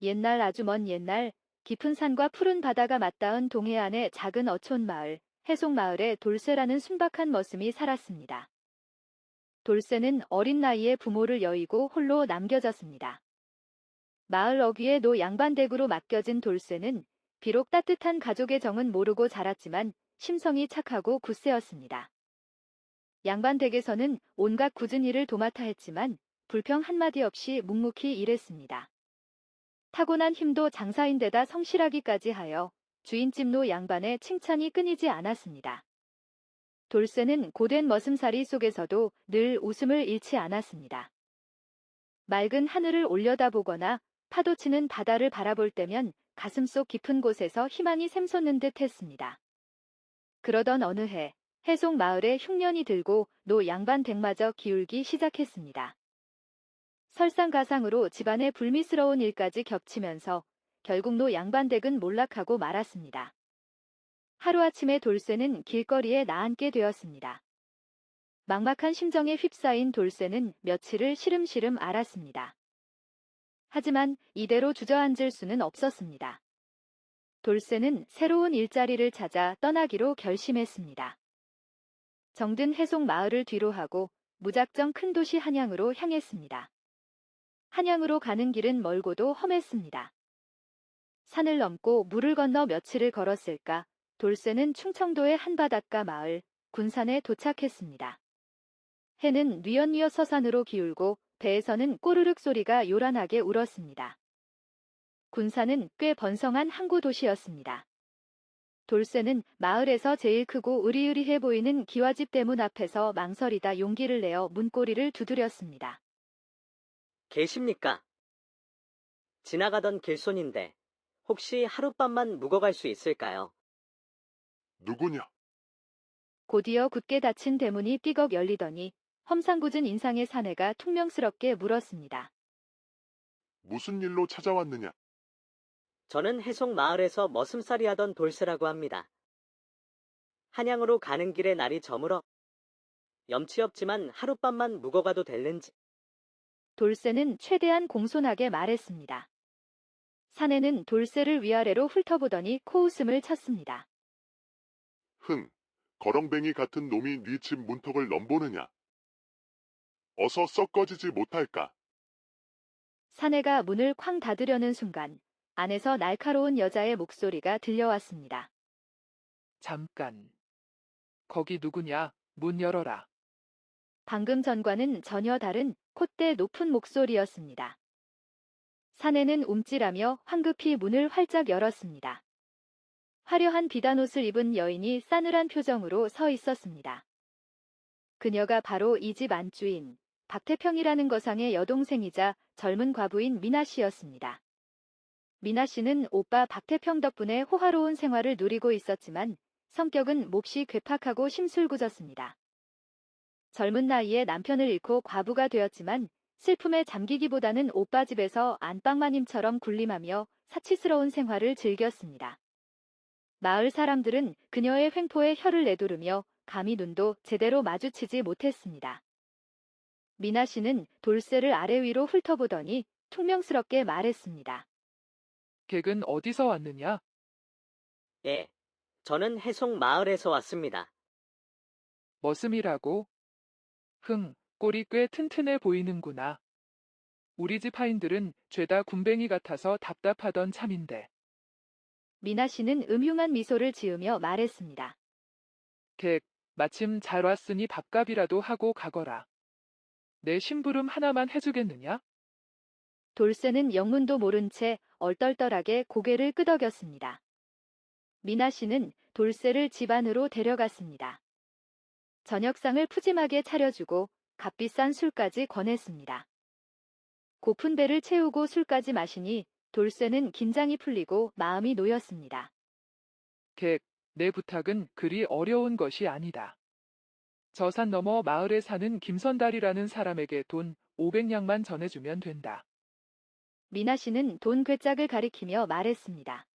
옛날 아주 먼 옛날 깊은 산과 푸른 바다가 맞닿은 동해안의 작은 어촌 마을, 해송마을에 돌쇠라는 순박한 머슴이 살았습니다. 돌쇠는 어린 나이에 부모를 여의고 홀로 남겨졌습니다. 마을 어귀에 노 양반댁으로 맡겨진 돌쇠는 비록 따뜻한 가족의 정은 모르고 자랐지만 심성이 착하고 굳세었습니다. 양반댁에서는 온갖 굳은 일을 도맡아 했지만 불평 한마디 없이 묵묵히 일했습니다. 타고난 힘도 장사인데다 성실하기까지 하여 주인집 노 양반의 칭찬이 끊이지 않았습니다. 돌쇠는 고된 머슴살이 속에서도 늘 웃음을 잃지 않았습니다. 맑은 하늘을 올려다보거나 파도치는 바다를 바라볼 때면 가슴속 깊은 곳에서 희망이 샘솟는 듯 했습니다. 그러던 어느 해, 해송 마을에 흉년이 들고 노 양반 댁마저 기울기 시작했습니다. 설상가상으로 집안의 불미스러운 일까지 겹치면서 결국 노 양반 댁은 몰락하고 말았습니다. 하루아침에 돌쇠는 길거리에 나앉게 되었습니다. 막막한 심정에 휩싸인 돌쇠는 며칠을 시름시름 앓았습니다. 하지만 이대로 주저앉을 수는 없었습니다. 돌쇠는 새로운 일자리를 찾아 떠나기로 결심했습니다. 정든 해송 마을을 뒤로하고 무작정 큰 도시 한양으로 향했습니다. 한양으로 가는 길은 멀고도 험했습니다. 산을 넘고 물을 건너 며칠을 걸었을까 돌쇠는 충청도의 한 바닷가 마을 군산에 도착했습니다. 해는 뉘엿뉘엿 서산으로 기울고 배에서는 꼬르륵 소리가 요란하게 울었습니다. 군산은 꽤 번성한 항구 도시였습니다. 돌쇠는 마을에서 제일 크고 으리으리해 보이는 기와집 대문 앞에서 망설이다 용기를 내어 문고리를 두드렸습니다. 계십니까? 지나가던 길손인데 혹시 하룻밤만 묵어갈 수 있을까요? 누구냐? 곧이어 굳게 닫힌 대문이 삐걱 열리더니 험상궂은 인상의 사내가 퉁명스럽게 물었습니다. 무슨 일로 찾아왔느냐? 저는 해송 마을에서 머슴살이 하던 돌쇠라고 합니다. 한양으로 가는 길에 날이 저물어 염치 없지만 하룻밤만 묵어가도 될는지. 돌쇠는 최대한 공손하게 말했습니다. 사내는 돌쇠를 위아래로 훑어보더니 코웃음을 쳤습니다. 흥, 거렁뱅이 같은 놈이 네 집 문턱을 넘보느냐? 어서 썩 꺼지지 못할까? 사내가 문을 쾅 닫으려는 순간 안에서 날카로운 여자의 목소리가 들려왔습니다. 잠깐. 거기 누구냐? 문 열어라. 방금 전과는 전혀 다른 콧대 높은 목소리였습니다. 사내는 움찔하며 황급히 문을 활짝 열었습니다. 화려한 비단옷을 입은 여인이 싸늘한 표정으로 서 있었습니다. 그녀가 바로 이 집 안주인 박태평이라는 거상의 여동생이자 젊은 과부인 미나 씨였습니다. 미나 씨는 오빠 박태평 덕분에 호화로운 생활을 누리고 있었지만 성격은 몹시 괴팍하고 심술궂었습니다. 젊은 나이에 남편을 잃고 과부가 되었지만 슬픔에 잠기기보다는 오빠 집에서 안방마님처럼 군림하며 사치스러운 생활을 즐겼습니다. 마을 사람들은 그녀의 횡포에 혀를 내두르며 감히 눈도 제대로 마주치지 못했습니다. 미나 씨는 돌쇠를 아래 위로 훑어보더니 퉁명스럽게 말했습니다. 객은 어디서 왔느냐? 예, 저는 해송 마을에서 왔습니다. 머슴이라고? 흥, 꼴이 꽤 튼튼해 보이는구나. 우리 집 하인들은 죄다 군뱅이 같아서 답답하던 참인데. 미나 씨는 음흉한 미소를 지으며 말했습니다. 객, 마침 잘 왔으니 밥값이라도 하고 가거라. 내 심부름 하나만 해주겠느냐? 돌쇠는 영문도 모른 채 얼떨떨하게 고개를 끄덕였습니다. 미나 씨는 돌쇠를 집 안으로 데려갔습니다. 저녁상을 푸짐하게 차려주고 값비싼 술까지 권했습니다. 고픈 배를 채우고 술까지 마시니 돌쇠는 긴장이 풀리고 마음이 놓였습니다. 객, 내 부탁은 그리 어려운 것이 아니다. 저 산 너머 마을에 사는 김선달이라는 사람에게 돈 500냥만 전해주면 된다. 미나 씨는 돈 괴짝을 가리키며 말했습니다.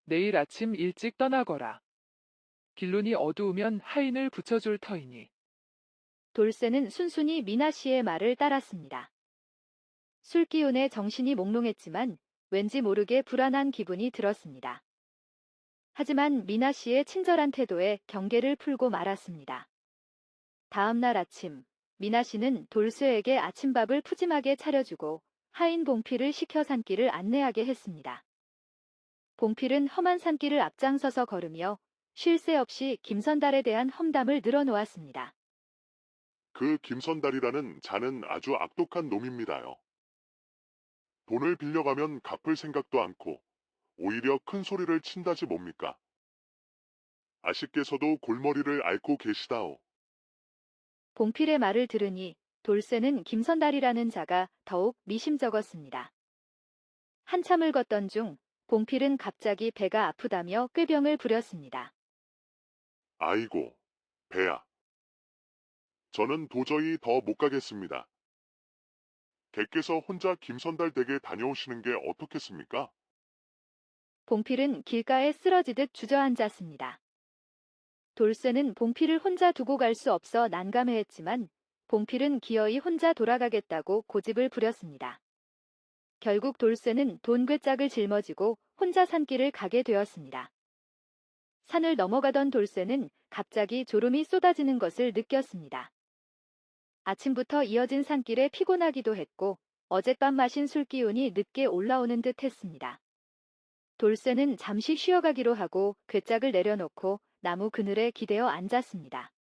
내일 아침 일찍 떠나거라. 길눈이 어두우면 하인을 붙여줄 터이니. 돌쇠는 순순히 미나 씨의 말을 따랐습니다. 술 기운에 정신이 몽롱했지만 왠지 모르게 불안한 기분이 들었습니다. 하지만 미나 씨의 친절한 태도에 경계를 풀고 말았습니다. 다음 날 아침, 미나 씨는 돌쇠에게 아침밥을 푸짐하게 차려주고 하인 봉필을 시켜 산길을 안내하게 했습니다. 봉필은 험한 산길을 앞장서서 걸으며 쉴 새 없이 김선달에 대한 험담을 늘어놓았습니다. 그 김선달이라는 자는 아주 악독한 놈입니다요. 돈을 빌려가면 갚을 생각도 않고 오히려 큰 소리를 친다지 뭡니까? 아쉽게서도 골머리를 앓고 계시다오. 봉필의 말을 들으니 돌쇠는 김선달이라는 자가 더욱 미심쩍었습니다. 한참을 걷던 중 봉필은 갑자기 배가 아프다며 꾀병을 부렸습니다. 아이고, 배야. 저는 도저히 더 못 가겠습니다. 객께서 혼자 김선달 댁에 다녀오시는 게 어떻겠습니까? 봉필은 길가에 쓰러지듯 주저앉았습니다. 돌쇠는 봉필을 혼자 두고 갈 수 없어 난감해했지만 봉필은 기어이 혼자 돌아가겠다고 고집을 부렸습니다. 결국 돌쇠는 돈괴짝을 짊어지고 혼자 산길을 가게 되었습니다. 산을 넘어가던 돌쇠는 갑자기 졸음이 쏟아지는 것을 느꼈습니다. 아침부터 이어진 산길에 피곤하기도 했고 어젯밤 마신 술 기운이 늦게 올라오는 듯 했습니다. 돌쇠는 잠시 쉬어가기로 하고 괴짝을 내려놓고 나무 그늘에 기대어 앉았습니다.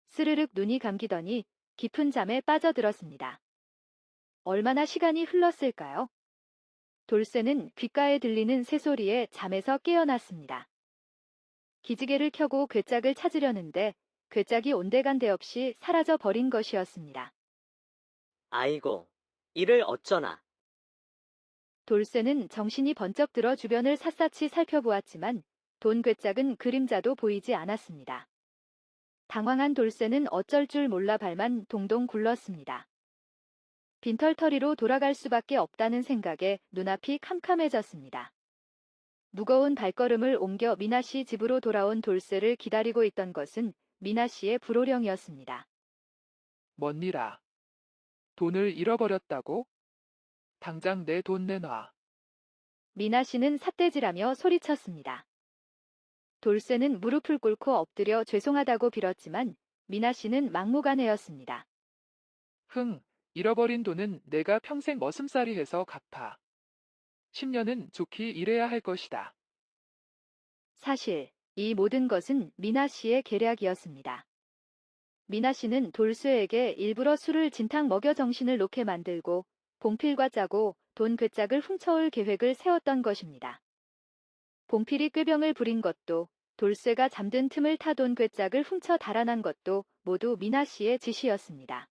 스르륵 눈이 감기더니 깊은 잠에 빠져들었습니다. 얼마나 시간이 흘렀을까요? 돌쇠는 귓가에 들리는 새소리에 잠에서 깨어났습니다. 기지개를 켜고 괴짝을 찾으려는데 괴짝이 온데간데 없이 사라져 버린 것이었습니다. 아이고, 이를 어쩌나. 돌쇠는 정신이 번쩍 들어 주변을 샅샅이 살펴보았지만 돈 괴짝은 그림자도 보이지 않았습니다. 당황한 돌쇠는 어쩔 줄 몰라 발만 동동 굴렀습니다. 빈털터리로 돌아갈 수밖에 없다는 생각에 눈앞이 캄캄해졌습니다. 무거운 발걸음을 옮겨 미나 씨 집으로 돌아온 돌쇠를 기다리고 있던 것은 미나 씨의 불호령이었습니다. 뭔일아. 돈을 잃어버렸다고? 당장 내 돈 내놔. 미나 씨는 삿대질하며 소리쳤습니다. 돌쇠는 무릎을 꿇고 엎드려 죄송하다고 빌었지만 미나 씨는 막무가내였습니다. 흥, 잃어버린 돈은 내가 평생 머슴살이 해서 갚아. 10년은 좋게 일해야 할 것이다. 사실 이 모든 것은 미나 씨의 계략이었습니다. 미나 씨는 돌쇠에게 일부러 술을 진탕 먹여 정신을 놓게 만들고 봉필과 짜고 돈 괴짝을 훔쳐올 계획을 세웠던 것입니다. 봉필이 꾀병을 부린 것도 돌쇠가 잠든 틈을 타 돈 괴짝을 훔쳐 달아난 것도 모두 미나 씨의 지시였습니다.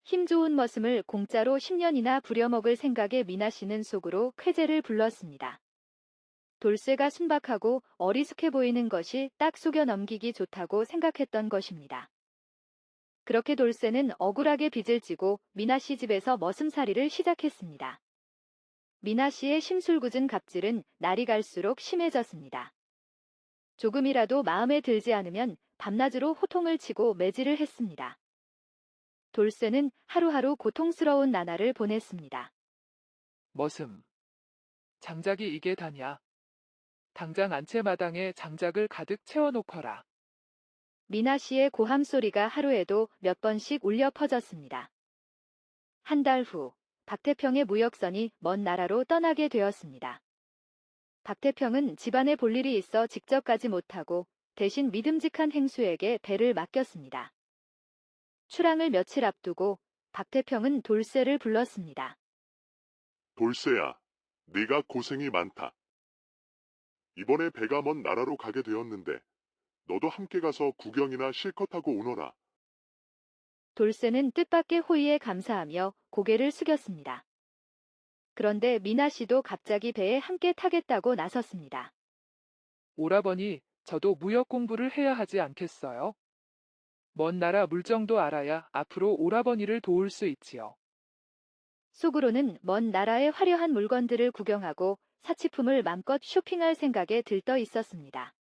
힘 좋은 머슴을 공짜로 10년이나 부려먹을 생각에 미나 씨는 속으로 쾌재를 불렀습니다. 돌쇠가 순박하고 어리숙해 보이는 것이 딱 속여 넘기기 좋다고 생각했던 것입니다. 그렇게 돌쇠는 억울하게 빚을 지고 미나 씨 집에서 머슴살이를 시작했습니다. 미나 씨의 심술궂은 갑질은 날이 갈수록 심해졌습니다. 조금이라도 마음에 들지 않으면 밤낮으로 호통을 치고 매질을 했습니다. 돌쇠는 하루하루 고통스러운 나날을 보냈습니다. 머슴. 장작이 이게 다냐? 당장 안채마당에 장작을 가득 채워놓거라. 미나 씨의 고함 소리가 하루에도 몇 번씩 울려 퍼졌습니다. 한 달 후, 박태평의 무역선이 먼 나라로 떠나게 되었습니다. 박태평은 집안에 볼 일이 있어 직접 가지 못하고 대신 믿음직한 행수에게 배를 맡겼습니다. 출항을 며칠 앞두고 박태평은 돌쇠를 불렀습니다. 돌쇠야, 네가 고생이 많다. 이번에 배가 먼 나라로 가게 되었는데 너도 함께 가서 구경이나 실컷 하고 오너라. 돌쇠는 뜻밖의 호의에 감사하며 고개를 숙였습니다. 그런데 미나 씨도 갑자기 배에 함께 타겠다고 나섰습니다. 오라버니, 저도 무역 공부를 해야 하지 않겠어요? 먼 나라 물정도 알아야 앞으로 오라버니를 도울 수 있지요. 속으로는 먼 나라의 화려한 물건들을 구경하고 사치품을 맘껏 쇼핑할 생각에 들떠 있었습니다.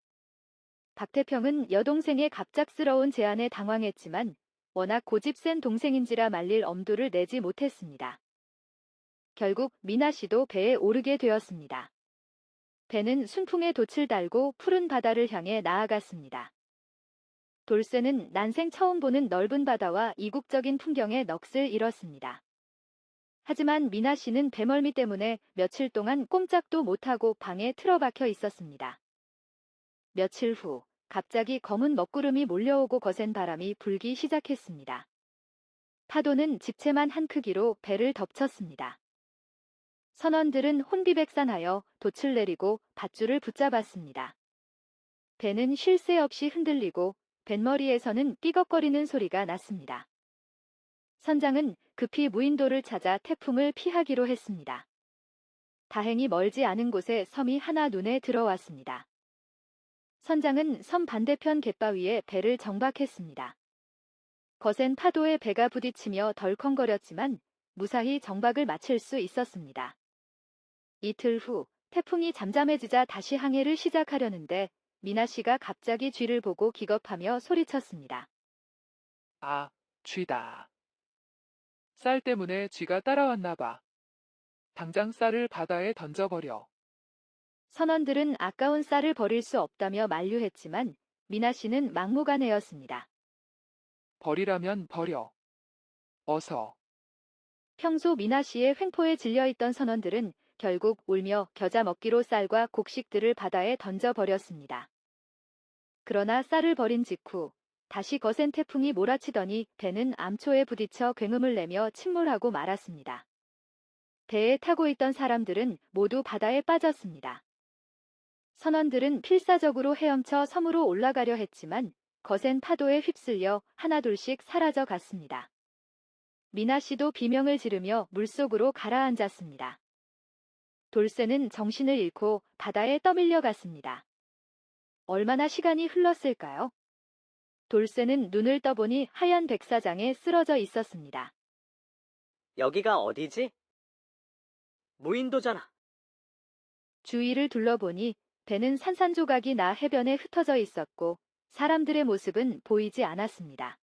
박태평은 여동생의 갑작스러운 제안에 당황했지만 워낙 고집센 동생인지라 말릴 엄두를 내지 못했습니다. 결국 미나 씨도 배에 오르게 되었습니다. 배는 순풍에 돛을 달고 푸른 바다를 향해 나아갔습니다. 돌쇠는 난생 처음 보는 넓은 바다와 이국적인 풍경에 넋을 잃었습니다. 하지만 미나 씨는 배멀미 때문에 며칠 동안 꼼짝도 못하고 방에 틀어박혀 있었습니다. 며칠 후 갑자기 검은 먹구름이 몰려오고 거센 바람이 불기 시작했습니다. 파도는 집채만 한 크기로 배를 덮쳤습니다. 선원들은 혼비백산하여 돛을 내리고 밧줄을 붙잡았습니다. 배는 쉴 새 없이 흔들리고 뱃머리에서는 삐걱거리는 소리가 났습니다. 선장은 급히 무인도를 찾아 태풍을 피하기로 했습니다. 다행히 멀지 않은 곳에 섬이 하나 눈에 들어왔습니다. 선장은 섬 반대편 갯바위에 배를 정박했습니다. 거센 파도에 배가 부딪히며 덜컹거렸지만 무사히 정박을 마칠 수 있었습니다. 이틀 후 태풍이 잠잠해지자 다시 항해를 시작하려는데 미나 씨가 갑자기 쥐를 보고 기겁하며 소리쳤습니다. 아, 쥐다. 쌀 때문에 쥐가 따라왔나 봐. 당장 쌀을 바다에 던져버려. 선원들은 아까운 쌀을 버릴 수 없다며 만류했지만 미나 씨는 막무가내였습니다. 버리라면 버려. 어서. 평소 미나 씨의 횡포에 질려있던 선원들은 결국 울며 겨자 먹기로 쌀과 곡식들을 바다에 던져버렸습니다. 그러나 쌀을 버린 직후 다시 거센 태풍이 몰아치더니 배는 암초에 부딪혀 굉음을 내며 침몰하고 말았습니다. 배에 타고 있던 사람들은 모두 바다에 빠졌습니다. 선원들은 필사적으로 헤엄쳐 섬으로 올라가려 했지만 거센 파도에 휩쓸려 하나둘씩 사라져 갔습니다. 미나 씨도 비명을 지르며 물속으로 가라앉았습니다. 돌쇠는 정신을 잃고 바다에 떠밀려 갔습니다. 얼마나 시간이 흘렀을까요? 돌쇠는 눈을 떠보니 하얀 백사장에 쓰러져 있었습니다. 여기가 어디지? 무인도잖아. 주위를 둘러보니 배는 산산조각이 나 해변에 흩어져 있었고 사람들의 모습은 보이지 않았습니다.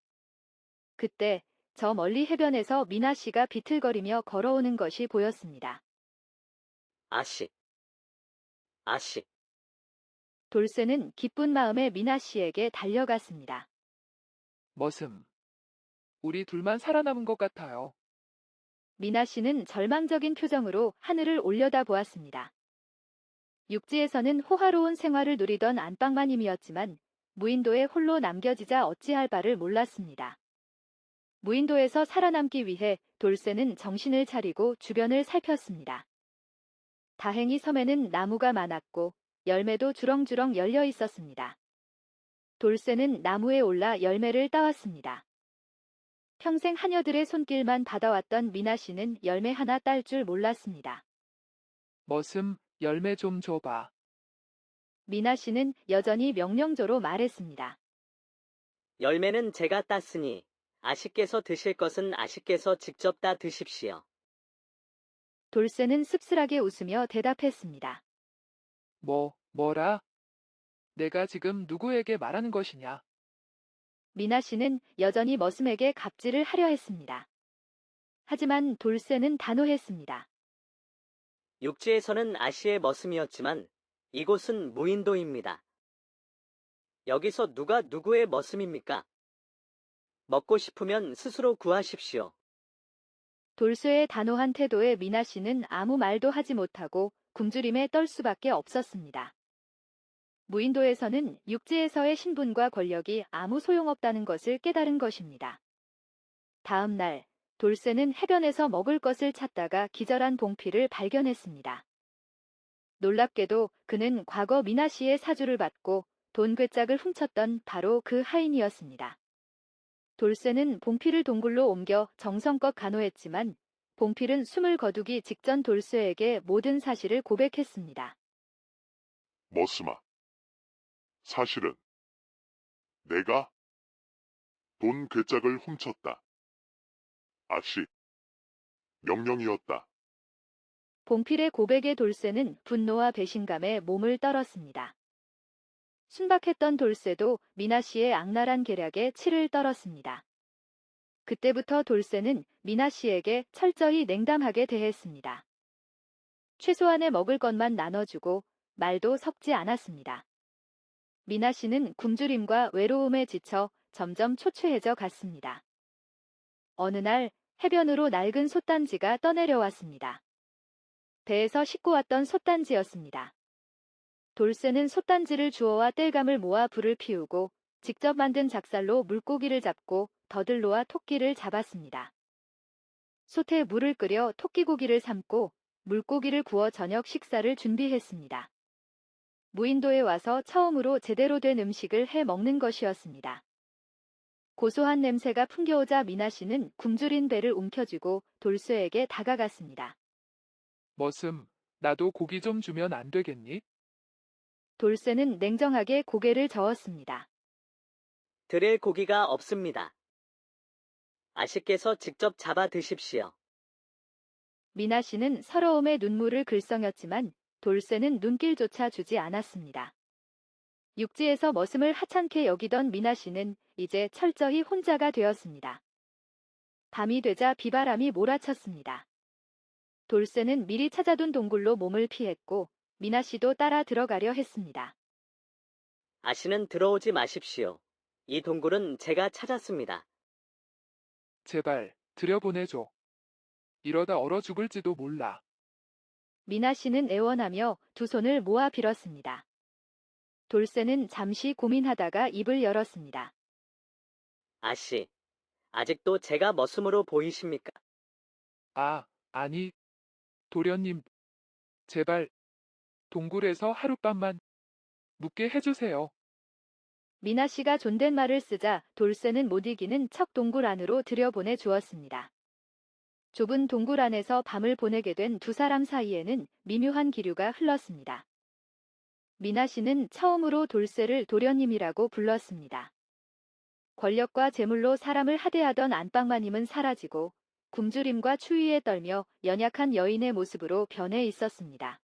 그때 저 멀리 해변에서 미나 씨가 비틀거리며 걸어오는 것이 보였습니다. 아씨. 아씨. 돌쇠는 기쁜 마음에 미나 씨에게 달려갔습니다. 머슴. 우리 둘만 살아남은 것 같아요. 미나 씨는 절망적인 표정으로 하늘을 올려다보았습니다. 육지에서는 호화로운 생활을 누리던 안방마님이었지만 무인도에 홀로 남겨지자 어찌할 바를 몰랐습니다. 무인도에서 살아남기 위해 돌쇠는 정신을 차리고 주변을 살폈습니다. 다행히 섬에는 나무가 많았고 열매도 주렁주렁 열려 있었습니다. 돌쇠는 나무에 올라 열매를 따왔습니다. 평생 하녀들의 손길만 받아왔던 미나 씨는 열매 하나 딸 줄 몰랐습니다. 머슴, 열매 좀 줘봐. 미나 씨는 여전히 명령조로 말했습니다. 열매는 제가 땄으니 아씨께서 드실 것은 아씨께서 직접 따 드십시오. 돌쇠는 씁쓸하게 웃으며 대답했습니다. 뭐라? 내가 지금 누구에게 말하는 것이냐? 미나 씨는 여전히 머슴에게 갑질을 하려 했습니다. 하지만 돌쇠는 단호했습니다. 육지에서는 아씨의 머슴이었지만 이곳은 무인도입니다. 여기서 누가 누구의 머슴입니까? 먹고 싶으면 스스로 구하십시오. 돌쇠의 단호한 태도에 미나 씨는 아무 말도 하지 못하고 굶주림에 떨 수밖에 없었습니다. 무인도에서는 육지에서의 신분과 권력이 아무 소용없다는 것을 깨달은 것입니다. 다음 날 돌쇠는 해변에서 먹을 것을 찾다가 기절한 봉피를 발견했습니다. 놀랍게도 그는 과거 미나 씨의 사주를 받고 돈 괴짝을 훔쳤던 바로 그 하인이었습니다. 돌쇠는 봉필을 동굴로 옮겨 정성껏 간호했지만 봉필은 숨을 거두기 직전 돌쇠에게 모든 사실을 고백했습니다. 머슴아. 사실은 내가 돈 괴짝을 훔쳤다. 아씨. 명령이었다. 봉필의 고백에 돌쇠는 분노와 배신감에 몸을 떨었습니다. 순박했던 돌쇠도 미나 씨의 악랄한 계략에 치를 떨었습니다. 그때부터 돌쇠는 미나 씨에게 철저히 냉담하게 대했습니다. 최소한의 먹을 것만 나눠주고 말도 섞지 않았습니다. 미나 씨는 굶주림과 외로움에 지쳐 점점 초췌해져 갔습니다. 어느 날 해변으로 낡은 솥단지가 떠내려왔습니다. 배에서 싣고 왔던 솥단지였습니다. 돌쇠는 솥단지를 주워와 땔감을 모아 불을 피우고 직접 만든 작살로 물고기를 잡고 더들로와 토끼를 잡았습니다. 솥에 물을 끓여 토끼고기를 삶고 물고기를 구워 저녁 식사를 준비했습니다. 무인도에 와서 처음으로 제대로 된 음식을 해 먹는 것이었습니다. 고소한 냄새가 풍겨오자 미나 씨는 굶주린 배를 움켜쥐고 돌쇠에게 다가갔습니다. 머슴, 나도 고기 좀 주면 안 되겠니? 돌쇠는 냉정하게 고개를 저었습니다. 드릴 고기가 없습니다. 아씨께서 직접 잡아 드십시오. 미나 씨는 서러움에 눈물을 글썽였지만 돌쇠는 눈길조차 주지 않았습니다. 육지에서 머슴을 하찮게 여기던 미나 씨는 이제 철저히 혼자가 되었습니다. 밤이 되자 비바람이 몰아쳤습니다. 돌쇠는 미리 찾아둔 동굴로 몸을 피했고 미나 씨도 따라 들어가려 했습니다. 아씨는 들어오지 마십시오. 이 동굴은 제가 찾았습니다. 제발, 들여보내줘. 이러다 얼어 죽을지도 몰라. 미나 씨는 애원하며 두 손을 모아 빌었습니다. 돌쇠는 잠시 고민하다가 입을 열었습니다. 아씨, 아직도 제가 머슴으로 보이십니까? 아, 아니, 도련님, 제발, 동굴에서 하룻밤만 묵게 해주세요. 미나 씨가 존댓말을 쓰자 돌쇠는 못 이기는 척 동굴 안으로 들여보내 주었습니다. 좁은 동굴 안에서 밤을 보내게 된 두 사람 사이에는 미묘한 기류가 흘렀습니다. 미나 씨는 처음으로 돌쇠를 도련님이라고 불렀습니다. 권력과 재물로 사람을 하대하던 안방마님은 사라지고 굶주림과 추위에 떨며 연약한 여인의 모습으로 변해 있었습니다.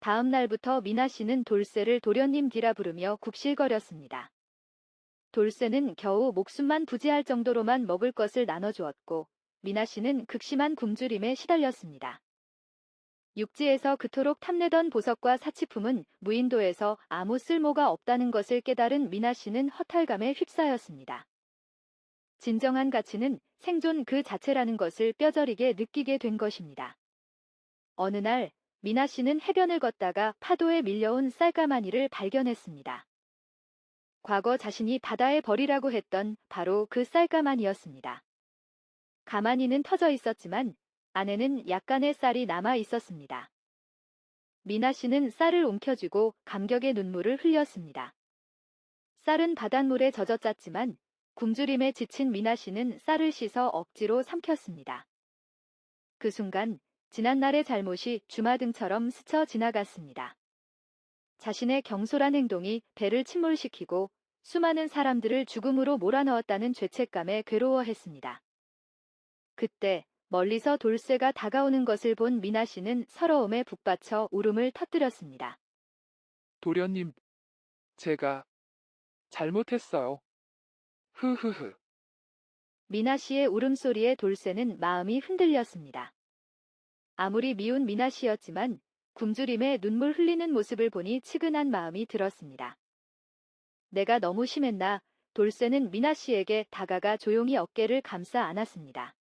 다음 날부터 미나 씨는 돌쇠를 도련님 뒤라 부르며 굽실거렸습니다. 돌쇠는 겨우 목숨만 부지할 정도로만 먹을 것을 나눠주었고 미나 씨는 극심한 굶주림에 시달렸습니다. 육지에서 그토록 탐내던 보석과 사치품은 무인도에서 아무 쓸모가 없다는 것을 깨달은 미나 씨는 허탈감에 휩싸였습니다. 진정한 가치는 생존 그 자체라는 것을 뼈저리게 느끼게 된 것입니다. 어느 날 미나 씨는 해변을 걷다가 파도에 밀려온 쌀가마니를 발견했습니다. 과거 자신이 바다에 버리라고 했던 바로 그 쌀가마니였습니다. 가마니는 터져 있었지만 안에는 약간의 쌀이 남아 있었습니다. 미나 씨는 쌀을 움켜쥐고 감격의 눈물을 흘렸습니다. 쌀은 바닷물에 젖었졌지만 굶주림에 지친 미나 씨는 쌀을 씻어 억지로 삼켰습니다. 그 순간 지난날의 잘못이 주마등처럼 스쳐 지나갔습니다. 자신의 경솔한 행동이 배를 침몰시키고 수많은 사람들을 죽음으로 몰아넣었다는 죄책감에 괴로워했습니다. 그때 멀리서 돌쇠가 다가오는 것을 본 미나 씨는 서러움에 북받쳐 울음을 터뜨렸습니다. 도련님, 제가 잘못했어요. 흐흐흐. 미나 씨의 울음소리에 돌쇠는 마음이 흔들렸습니다. 아무리 미운 미나 씨였지만 굶주림에 눈물 흘리는 모습을 보니 치근한 마음이 들었습니다. 내가 너무 심했나? 돌쇠는 미나 씨에게 다가가 조용히 어깨를 감싸 안았습니다.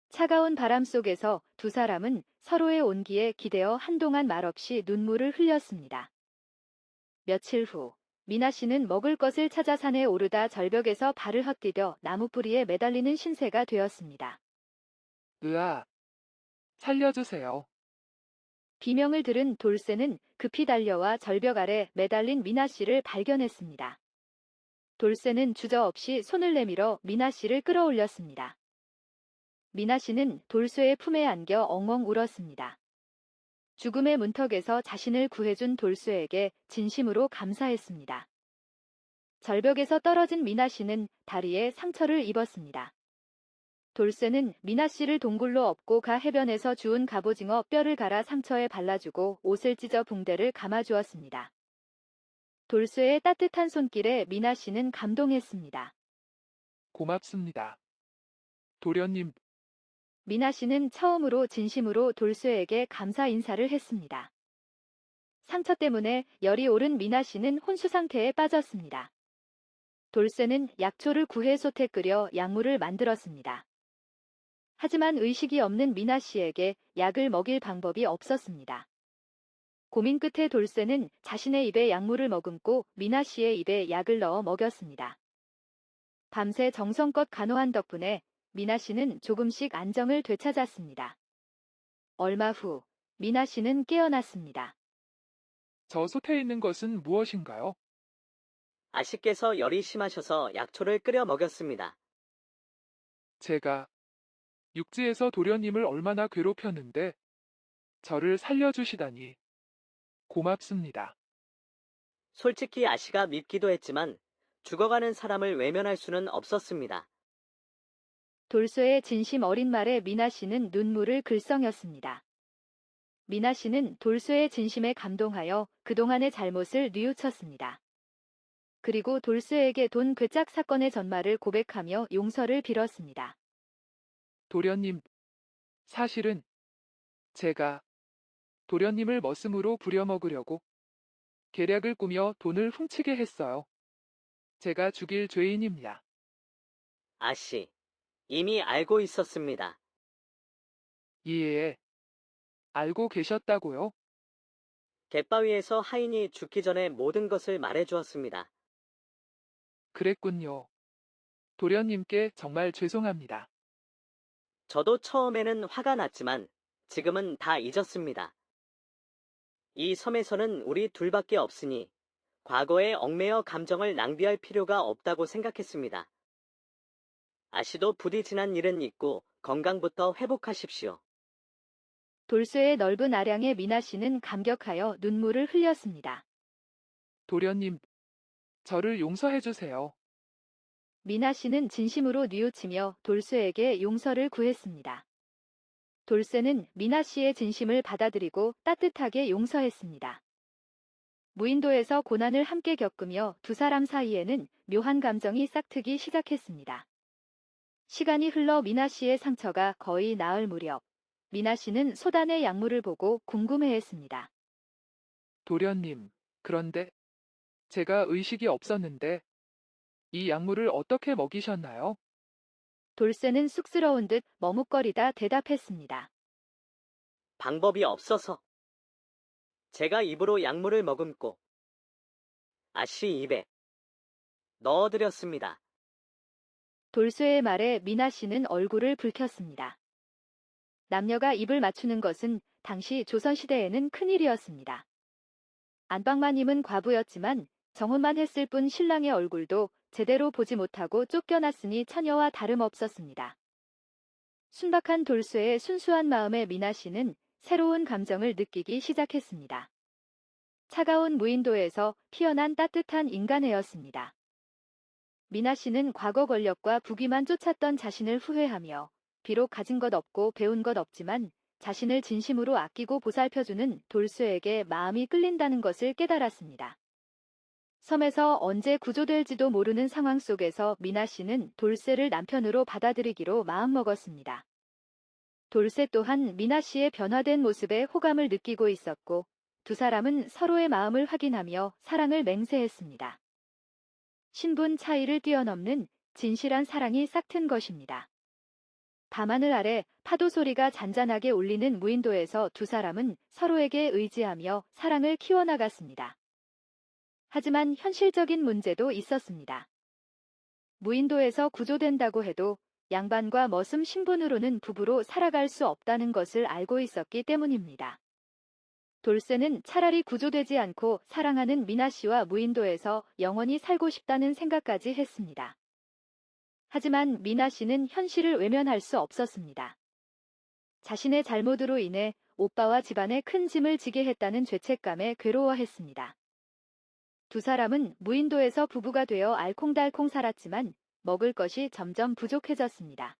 차가운 바람 속에서 두 사람은 서로의 온기에 기대어 한동안 말없이 눈물을 흘렸습니다. 며칠 후 미나 씨는 먹을 것을 찾아 산에 오르다 절벽에서 발을 헛디뎌 나무뿌리에 매달리는 신세가 되었습니다. 으아, 살려주세요. 비명을 들은 돌쇠는 급히 달려와 절벽 아래 매달린 미나 씨를 발견했습니다. 돌쇠는 주저없이 손을 내밀어 미나 씨를 끌어올렸습니다. 미나 씨는 돌쇠의 품에 안겨 엉엉 울었습니다. 죽음의 문턱에서 자신을 구해준 돌쇠에게 진심으로 감사했습니다. 절벽에서 떨어진 미나 씨는 다리에 상처를 입었습니다. 돌쇠는 미나 씨를 동굴로 업고 가 해변에서 주운 갑오징어 뼈를 갈아 상처에 발라주고 옷을 찢어 붕대를 감아주었습니다. 돌쇠의 따뜻한 손길에 미나 씨는 감동했습니다. 고맙습니다. 도련님, 미나 씨는 처음으로 진심으로 돌쇠에게 감사 인사를 했습니다. 상처 때문에 열이 오른 미나 씨는 혼수 상태에 빠졌습니다. 돌쇠는 약초를 구해 솥에 끓여 약물을 만들었습니다. 하지만 의식이 없는 미나 씨에게 약을 먹일 방법이 없었습니다. 고민 끝에 돌쇠는 자신의 입에 약물을 머금고 미나 씨의 입에 약을 넣어 먹였습니다. 밤새 정성껏 간호한 덕분에 미나 씨는 조금씩 안정을 되찾았습니다. 얼마 후 미나 씨는 깨어났습니다. 저 솥에 있는 것은 무엇인가요? 아씨께서 열이 심하셔서 약초를 끓여 먹였습니다. 제가 육지에서 도련님을 얼마나 괴롭혔는데 저를 살려주시다니 고맙습니다. 솔직히 아씨가 밉기도 했지만 죽어가는 사람을 외면할 수는 없었습니다. 돌쇠의 진심 어린 말에 미나 씨는 눈물을 글썽였습니다. 미나 씨는 돌쇠의 진심에 감동하여 그동안의 잘못을 뉘우쳤습니다. 그리고 돌쇠에게 돈 괴짝 사건의 전말을 고백하며 용서를 빌었습니다. 도련님, 사실은 제가 도련님을 머슴으로 부려먹으려고 계략을 꾸며 돈을 훔치게 했어요. 제가 죽일 죄인입니다. 아씨, 이미 알고 있었습니다. 예, 알고 계셨다고요? 갯바위에서 하인이 죽기 전에 모든 것을 말해주었습니다. 그랬군요. 도련님께 정말 죄송합니다. 저도 처음에는 화가 났지만 지금은 다 잊었습니다. 이 섬에서는 우리 둘밖에 없으니 과거에 얽매여 감정을 낭비할 필요가 없다고 생각했습니다. 아씨도 부디 지난 일은 잊고 건강부터 회복하십시오. 돌쇠의 넓은 아량에 미나 씨는 감격하여 눈물을 흘렸습니다. 도련님, 저를 용서해 주세요. 미나 씨는 진심으로 뉘우치며 돌쇠에게 용서를 구했습니다. 돌쇠는 미나 씨의 진심을 받아들이고 따뜻하게 용서했습니다. 무인도에서 고난을 함께 겪으며 두 사람 사이에는 묘한 감정이 싹트기 시작했습니다. 시간이 흘러 미나 씨의 상처가 거의 나을 무렵, 미나 씨는 소단의 약물을 보고 궁금해했습니다. 도련님, 그런데 제가 의식이 없었는데 이 약물을 어떻게 먹이셨나요? 돌쇠는 쑥스러운 듯 머뭇거리다 대답했습니다. 방법이 없어서 제가 입으로 약물을 머금고 아씨 입에 넣어드렸습니다. 돌쇠의 말에 미나 씨는 얼굴을 붉혔습니다. 남녀가 입을 맞추는 것은 당시 조선시대에는 큰일이었습니다. 안방마님은 과부였지만 정혼만 했을 뿐 신랑의 얼굴도 제대로 보지 못하고 쫓겨났으니 처녀와 다름없었습니다. 순박한 돌쇠의 순수한 마음에 미나 씨는 새로운 감정을 느끼기 시작했습니다. 차가운 무인도에서 피어난 따뜻한 인간애였습니다. 미나 씨는 과거 권력과 부귀만 쫓았던 자신을 후회하며 비록 가진 것 없고 배운 것 없지만 자신을 진심으로 아끼고 보살펴주는 돌쇠에게 마음이 끌린다는 것을 깨달았습니다. 섬에서 언제 구조될지도 모르는 상황 속에서 미나 씨는 돌쇠를 남편으로 받아들이기로 마음먹었습니다. 돌쇠 또한 미나 씨의 변화된 모습에 호감을 느끼고 있었고 두 사람은 서로의 마음을 확인하며 사랑을 맹세했습니다. 신분 차이를 뛰어넘는 진실한 사랑이 싹튼 것입니다. 밤하늘 아래 파도 소리가 잔잔하게 울리는 무인도에서 두 사람은 서로에게 의지하며 사랑을 키워나갔습니다. 하지만 현실적인 문제도 있었습니다. 무인도에서 구조된다고 해도 양반과 머슴 신분으로는 부부로 살아갈 수 없다는 것을 알고 있었기 때문입니다. 돌쇠는 차라리 구조되지 않고 사랑하는 미나 씨와 무인도에서 영원히 살고 싶다는 생각까지 했습니다. 하지만 미나 씨는 현실을 외면할 수 없었습니다. 자신의 잘못으로 인해 오빠와 집안에 큰 짐을 지게 했다는 죄책감에 괴로워했습니다. 두 사람은 무인도에서 부부가 되어 알콩달콩 살았지만 먹을 것이 점점 부족해졌습니다.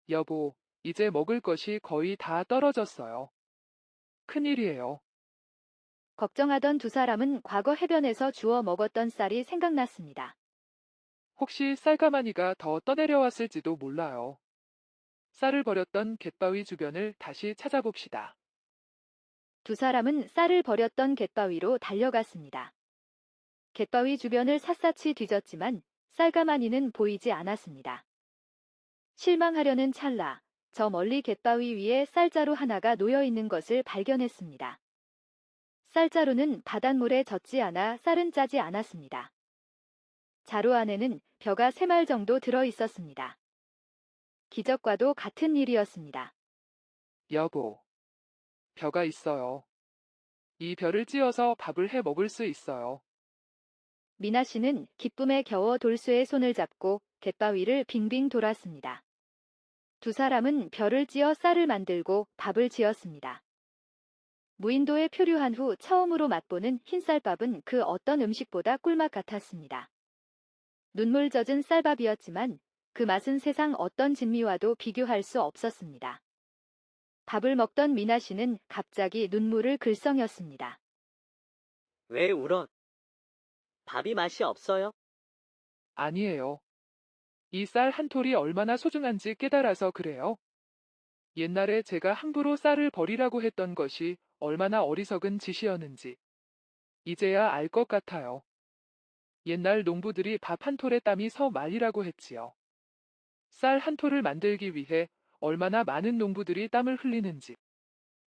여보, 이제 먹을 것이 거의 다 떨어졌어요. 큰일이에요. 걱정하던 두 사람은 과거 해변에서 주워 먹었던 쌀이 생각났습니다. 혹시 쌀가마니가 더 떠내려왔을지도 몰라요. 쌀을 버렸던 갯바위 주변을 다시 찾아봅시다. 두 사람은 쌀을 버렸던 갯바위로 달려갔습니다. 갯바위 주변을 샅샅이 뒤졌지만 쌀가마니는 보이지 않았습니다. 실망하려는 찰나, 저 멀리 갯바위 위에 쌀자루 하나가 놓여 있는 것을 발견했습니다. 쌀자루는 바닷물에 젖지 않아 쌀은 짜지 않았습니다. 자루 안에는 벼가 3말 정도 들어 있었습니다. 기적과도 같은 일이었습니다. 여보, 벼가 있어요. 이 벼를 찧어서 밥을 해 먹을 수 있어요. 미나 씨는 기쁨에 겨워 돌쇠의 손을 잡고 갯바위를 빙빙 돌았습니다. 두 사람은 벼를 찧어 쌀을 만들고 밥을 지었습니다. 무인도에 표류한 후 처음으로 맛보는 흰쌀밥은 그 어떤 음식보다 꿀맛 같았습니다. 눈물 젖은 쌀밥이었지만 그 맛은 세상 어떤 진미와도 비교할 수 없었습니다. 밥을 먹던 미나 씨는 갑자기 눈물을 글썽였습니다. 왜 울어? 밥이 맛이 없어요? 아니에요. 이 쌀 한 톨이 얼마나 소중한지 깨달아서 그래요. 옛날에 제가 함부로 쌀을 버리라고 했던 것이 얼마나 어리석은 짓이었는지 이제야 알 것 같아요. 옛날 농부들이 밥 한 톨에 땀이 서 말리라고 했지요. 쌀 한 톨을 만들기 위해 얼마나 많은 농부들이 땀을 흘리는지.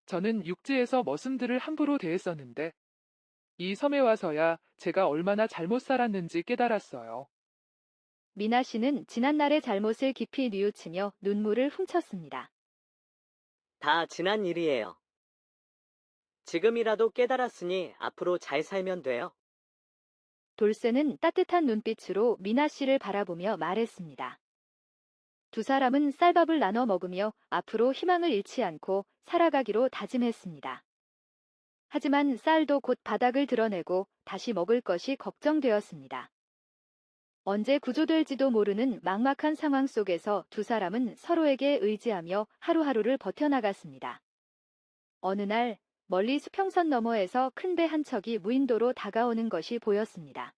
저는 육지에서 머슴들을 함부로 대했었는데 이 섬에 와서야 제가 얼마나 잘못 살았는지 깨달았어요. 미나 씨는 지난날의 잘못을 깊이 뉘우치며 눈물을 훔쳤습니다. 다 지난 일이에요. 지금이라도 깨달았으니 앞으로 잘 살면 돼요. 돌쇠는 따뜻한 눈빛으로 미나 씨를 바라보며 말했습니다. 두 사람은 쌀밥을 나눠 먹으며 앞으로 희망을 잃지 않고 살아가기로 다짐했습니다. 하지만 쌀도 곧 바닥을 드러내고 다시 먹을 것이 걱정되었습니다. 언제 구조될지도 모르는 막막한 상황 속에서 두 사람은 서로에게 의지하며 하루하루를 버텨나갔습니다. 어느 날 멀리 수평선 너머에서 큰 배 한 척이 무인도로 다가오는 것이 보였습니다.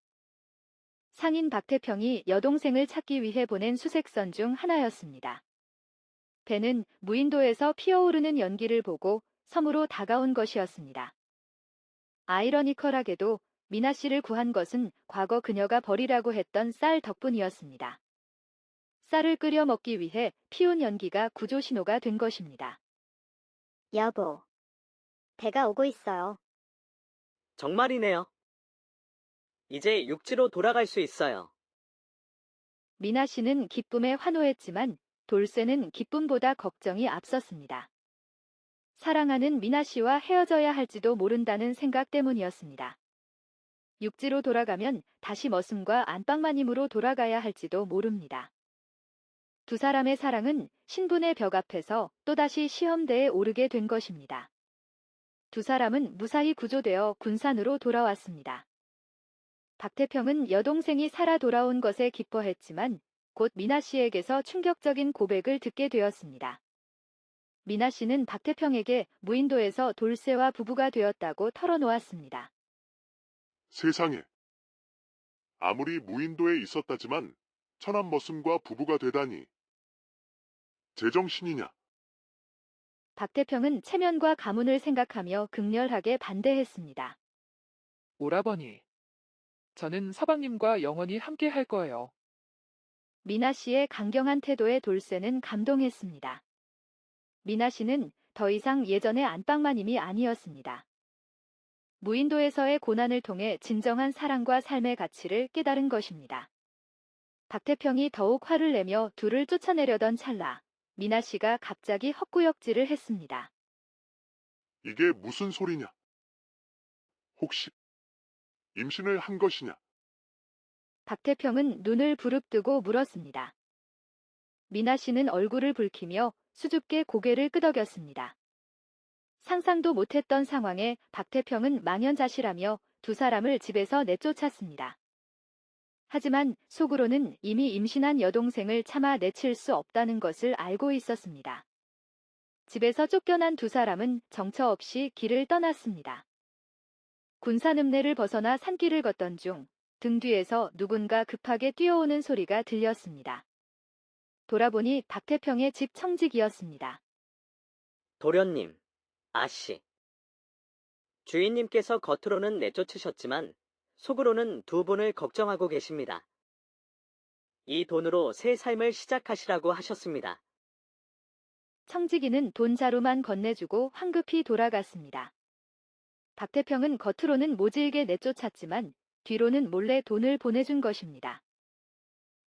상인 박태평이 여동생을 찾기 위해 보낸 수색선 중 하나였습니다. 배는 무인도에서 피어오르는 연기를 보고 섬으로 다가온 것이었습니다. 아이러니컬하게도 미나 씨를 구한 것은 과거 그녀가 버리라고 했던 쌀 덕분이었습니다. 쌀을 끓여 먹기 위해 피운 연기가 구조 신호가 된 것입니다. 여보, 배가 오고 있어요. 정말이네요. 이제 육지로 돌아갈 수 있어요. 미나 씨는 기쁨에 환호했지만 돌쇠는 기쁨보다 걱정이 앞섰습니다. 사랑하는 미나 씨와 헤어져야 할지도 모른다는 생각 때문이었습니다. 육지로 돌아가면 다시 머슴과 안방마님으로 돌아가야 할지도 모릅니다. 두 사람의 사랑은 신분의 벽 앞에서 또다시 시험대에 오르게 된 것입니다. 두 사람은 무사히 구조되어 군산으로 돌아왔습니다. 박태평은 여동생이 살아 돌아온 것에 기뻐했지만 곧 미나 씨에게서 충격적인 고백을 듣게 되었습니다. 미나 씨는 박태평에게 무인도에서 돌쇠와 부부가 되었다고 털어놓았습니다. 세상에. 아무리 무인도에 있었다지만 천한 머슴과 부부가 되다니. 제정신이냐? 박태평은 체면과 가문을 생각하며 극렬하게 반대했습니다. 오라버니, 저는 서방님과 영원히 함께 할 거예요. 미나 씨의 강경한 태도에 돌쇠는 감동했습니다. 미나 씨는 더 이상 예전의 안방마님이 아니었습니다. 무인도에서의 고난을 통해 진정한 사랑과 삶의 가치를 깨달은 것입니다. 박태평이 더욱 화를 내며 둘을 쫓아내려던 찰나, 미나 씨가 갑자기 헛구역질을 했습니다. 이게 무슨 소리냐? 혹시 임신을 한 것이냐? 박태평은 눈을 부릅뜨고 물었습니다. 미나 씨는 얼굴을 붉히며 수줍게 고개를 끄덕였습니다. 상상도 못했던 상황에 박태평은 망연자실하며 두 사람을 집에서 내쫓았습니다. 하지만 속으로는 이미 임신한 여동생을 차마 내칠 수 없다는 것을 알고 있었습니다. 집에서 쫓겨난 두 사람은 정처 없이 길을 떠났습니다. 군산 읍내를 벗어나 산길을 걷던 중 등 뒤에서 누군가 급하게 뛰어오는 소리가 들렸습니다. 돌아보니 박태평의 집 청직이었습니다. 도련님, 아씨. 주인님께서 겉으로는 내쫓으셨지만 속으로는 두 분을 걱정하고 계십니다. 이 돈으로 새 삶을 시작하시라고 하셨습니다. 청지기는 돈 자루만 건네주고 황급히 돌아갔습니다. 박태평은 겉으로는 모질게 내쫓았지만 뒤로는 몰래 돈을 보내준 것입니다.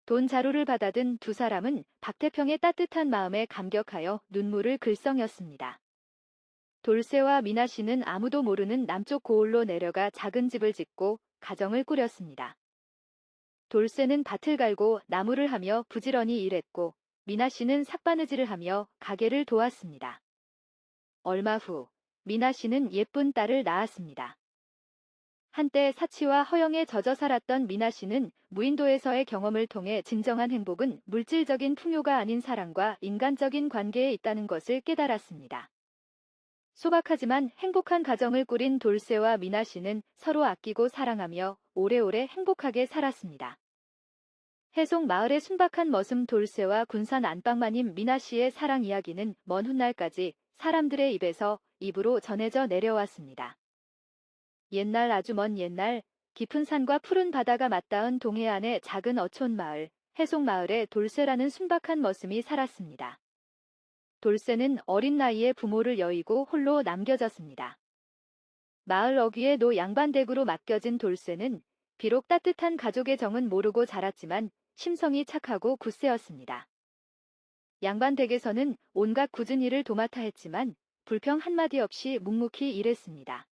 돈 자루를 받아든 두 사람은 박태평의 따뜻한 마음에 감격하여 눈물을 글썽였습니다. 돌쇠와 미나 씨는 아무도 모르는 남쪽 고을로 내려가 작은 집을 짓고 가정을 꾸렸습니다. 돌쇠는 밭을 갈고 나무를 하며 부지런히 일했고 미나 씨는 삭바느질을 하며 가게를 도왔습니다. 얼마 후 미나 씨는 예쁜 딸을 낳았습니다. 한때 사치와 허영에 젖어 살았던 미나 씨는 무인도에서의 경험을 통해 진정한 행복은 물질적인 풍요가 아닌 사랑과 인간적인 관계에 있다는 것을 깨달았습니다. 소박하지만 행복한 가정을 꾸린 돌쇠와 미나 씨는 서로 아끼고 사랑하며 오래오래 행복하게 살았습니다. 해송 마을의 순박한 머슴 돌쇠와 군산 안방마님 미나 씨의 사랑 이야기는 먼 훗날까지 사람들의 입에서 입으로 전해져 내려왔습니다. 옛날 아주 먼 옛날 깊은 산과 푸른 바다가 맞닿은 동해안의 작은 어촌 마을 해송 마을에 돌쇠라는 순박한 머슴이 살았습니다. 돌쇠는 어린 나이에 부모를 여의고 홀로 남겨졌습니다. 마을 어귀에 노 양반댁으로 맡겨진 돌쇠는 비록 따뜻한 가족의 정은 모르고 자랐지만 심성이 착하고 굳세었습니다. 양반댁에서는 온갖 굳은 일을 도맡아 했지만 불평 한마디 없이 묵묵히 일했습니다.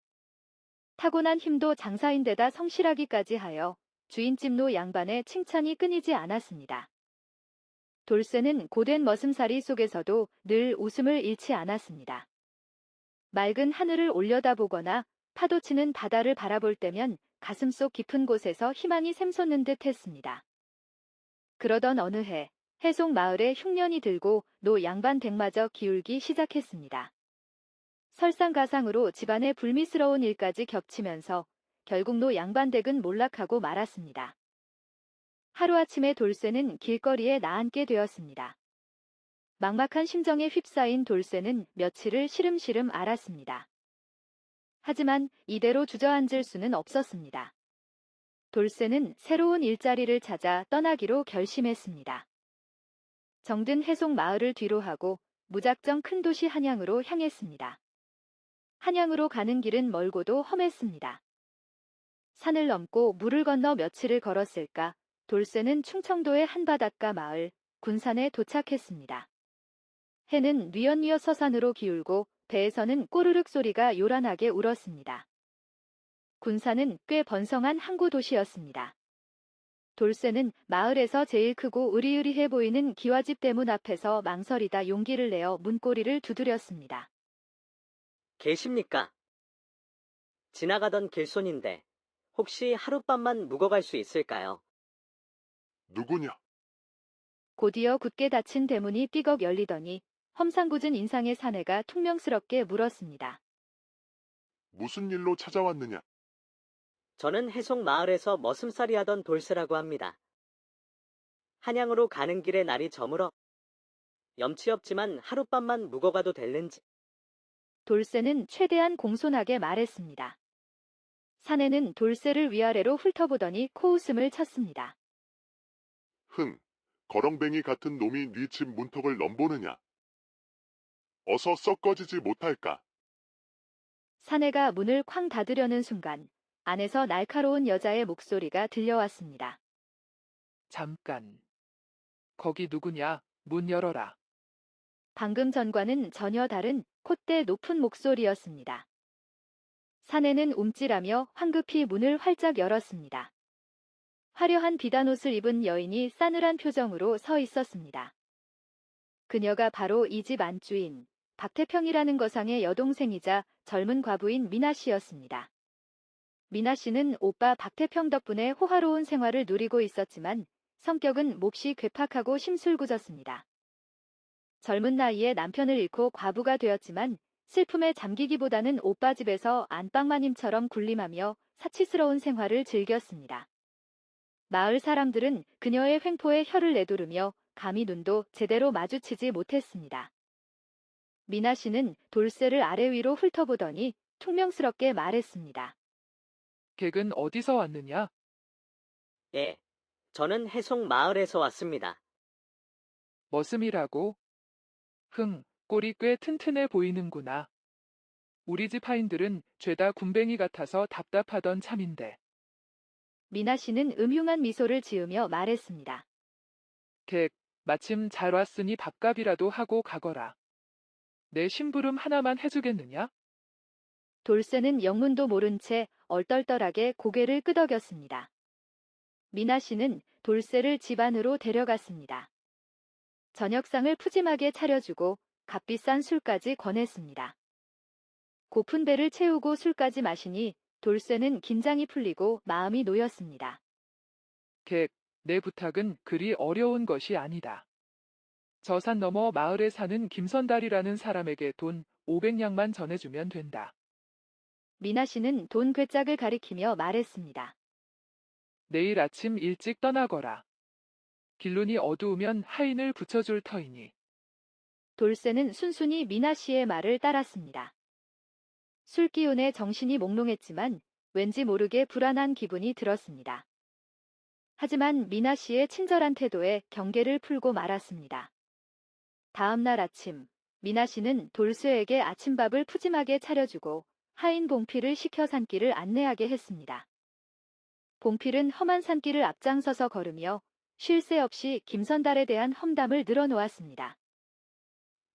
타고난 힘도 장사인데다 성실하기까지 하여 주인집 노 양반의 칭찬이 끊이지 않았습니다. 돌쇠는 고된 머슴살이 속에서도 늘 웃음을 잃지 않았습니다. 맑은 하늘을 올려다보거나 파도치는 바다를 바라볼 때면 가슴속 깊은 곳에서 희망이 샘솟는 듯 했습니다. 그러던 어느 해 해송 마을에 흉년이 들고 노 양반 댁마저 기울기 시작했습니다. 설상가상으로 집안에 불미스러운 일까지 겹치면서 결국 노 양반 댁은 몰락하고 말았습니다. 하루아침에 돌쇠는 길거리에 나앉게 되었습니다. 막막한 심정에 휩싸인 돌쇠는 며칠을 시름시름 앓았습니다. 하지만 이대로 주저앉을 수는 없었습니다. 돌쇠는 새로운 일자리를 찾아 떠나기로 결심했습니다. 정든 해송 마을을 뒤로하고 무작정 큰 도시 한양으로 향했습니다. 한양으로 가는 길은 멀고도 험했습니다. 산을 넘고 물을 건너 며칠을 걸었을까 돌쇠는 충청도의 한 바닷가 마을 군산에 도착했습니다. 해는 뉘엿뉘엿 서산으로 기울고 배에서는 꼬르륵 소리가 요란하게 울었습니다. 군산은 꽤 번성한 항구 도시였습니다. 돌쇠는 마을에서 제일 크고 으리으리해 보이는 기와집 대문 앞에서 망설이다 용기를 내어 문고리를 두드렸습니다. 계십니까? 지나가던 길손인데 혹시 하룻밤만 묵어갈 수 있을까요? 누구냐? 곧이어 굳게 닫힌 대문이 삐걱 열리더니 험상궂은 인상의 사내가 퉁명스럽게 물었습니다. 무슨 일로 찾아왔느냐? 저는 해송 마을에서 머슴살이 하던 돌쇠라고 합니다. 한양으로 가는 길에 날이 저물어 염치 없지만 하룻밤만 묵어가도 될는지. 돌쇠는 최대한 공손하게 말했습니다. 사내는 돌쇠를 위아래로 훑어보더니 코웃음을 쳤습니다. 흥, 거렁뱅이 같은 놈이 네 집 문턱을 넘보느냐? 어서 썩 꺼지지 못할까? 사내가 문을 쾅 닫으려는 순간 안에서 날카로운 여자의 목소리가 들려왔습니다. 잠깐. 거기 누구냐? 문 열어라. 방금 전과는 전혀 다른 콧대 높은 목소리였습니다. 사내는 움찔하며 황급히 문을 활짝 열었습니다. 화려한 비단옷을 입은 여인이 싸늘한 표정으로 서 있었습니다. 그녀가 바로 이 집 안주인 박태평이라는 거상의 여동생이자 젊은 과부인 미나 씨였습니다. 미나 씨는 오빠 박태평 덕분에 호화로운 생활을 누리고 있었지만 성격은 몹시 괴팍하고 심술궂었습니다. 젊은 나이에 남편을 잃고 과부가 되었지만 슬픔에 잠기기보다는 오빠 집에서 안방마님처럼 군림하며 사치스러운 생활을 즐겼습니다. 마을 사람들은 그녀의 횡포에 혀를 내두르며 감히 눈도 제대로 마주치지 못했습니다. 미나 씨는 돌쇠를 아래 위로 훑어보더니 퉁명스럽게 말했습니다. 객은 어디서 왔느냐? 예, 저는 해송 마을에서 왔습니다. 머슴이라고? 꼴이 꽤 튼튼해 보이는구나. 우리 집 하인들은 죄다 군뱅이 같아서 답답하던 참인데. 미나 씨는 음흉한 미소를 지으며 말했습니다. 객, 마침 잘 왔으니 밥값이라도 하고 가거라. 내 심부름 하나만 해주겠느냐? 돌쇠는 영문도 모른 채 얼떨떨하게 고개를 끄덕였습니다. 미나 씨는 돌쇠를 집 안으로 데려갔습니다. 저녁상을 푸짐하게 차려주고 값비싼 술까지 권했습니다. 고픈 배를 채우고 술까지 마시니 돌쇠는 긴장이 풀리고 마음이 놓였습니다. 객, 내 부탁은 그리 어려운 것이 아니다. 저 산 너머 마을에 사는 김선달이라는 사람에게 돈 500냥만 전해주면 된다. 미나 씨는 돈 괴짝을 가리키며 말했습니다. 내일 아침 일찍 떠나거라. 길눈이 어두우면 하인을 붙여줄 터이니. 돌쇠는 순순히 미나 씨의 말을 따랐습니다. 술 기운에 정신이 몽롱했지만 왠지 모르게 불안한 기분이 들었습니다. 하지만 미나 씨의 친절한 태도에 경계를 풀고 말았습니다. 다음 날 아침, 미나 씨는 돌쇠에게 아침밥을 푸짐하게 차려주고 하인 봉필을 시켜 산길을 안내하게 했습니다. 봉필은 험한 산길을 앞장서서 걸으며 쉴 새 없이 김선달에 대한 험담을 늘어놓았습니다.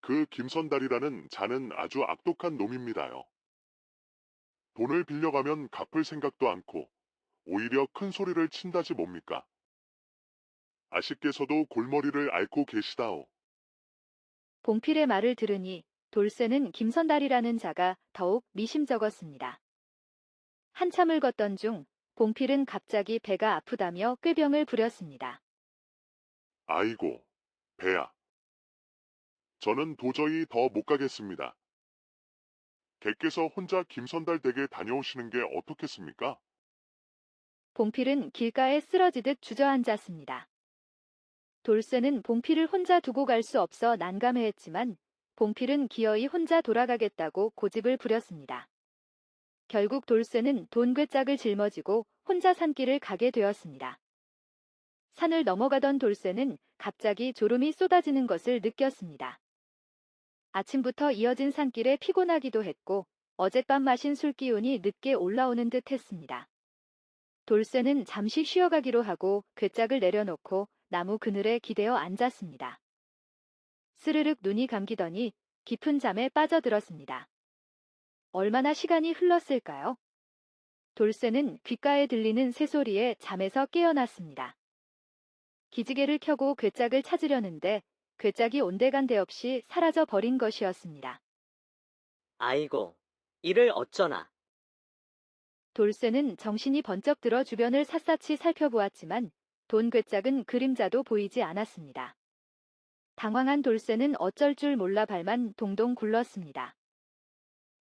그 김선달이라는 자는 아주 악독한 놈입니다요. 돈을 빌려가면 갚을 생각도 않고 오히려 큰 소리를 친다지 뭡니까? 아쉽게서도 골머리를 앓고 계시다오. 봉필의 말을 들으니 돌쇠는 김선달이라는 자가 더욱 미심쩍었습니다. 한참을 걷던 중 봉필은 갑자기 배가 아프다며 꾀병을 부렸습니다. 아이고, 배야. 저는 도저히 더 못 가겠습니다. 객께서 혼자 김선달 댁에 다녀오시는 게 어떻겠습니까? 봉필은 길가에 쓰러지듯 주저앉았습니다. 돌쇠는 봉필을 혼자 두고 갈 수 없어 난감해했지만 봉필은 기어이 혼자 돌아가겠다고 고집을 부렸습니다. 결국 돌쇠는 돈 괴짝을 짊어지고 혼자 산길을 가게 되었습니다. 산을 넘어가던 돌쇠는 갑자기 졸음이 쏟아지는 것을 느꼈습니다. 아침부터 이어진 산길에 피곤하기도 했고 어젯밤 마신 술 기운이 늦게 올라오는 듯 했습니다. 돌쇠는 잠시 쉬어가기로 하고 괴짝을 내려놓고 나무 그늘에 기대어 앉았습니다. 스르륵 눈이 감기더니 깊은 잠에 빠져들었습니다. 얼마나 시간이 흘렀을까요? 돌쇠는 귓가에 들리는 새소리에 잠에서 깨어났습니다. 기지개를 켜고 괴짝을 찾으려는데 괴짝이 온데간데 없이 사라져 버린 것이었습니다. 아이고, 이를 어쩌나. 돌쇠는 정신이 번쩍 들어 주변을 샅샅이 살펴보았지만 돈 괴짝은 그림자도 보이지 않았습니다. 당황한 돌쇠는 어쩔 줄 몰라 발만 동동 굴렀습니다.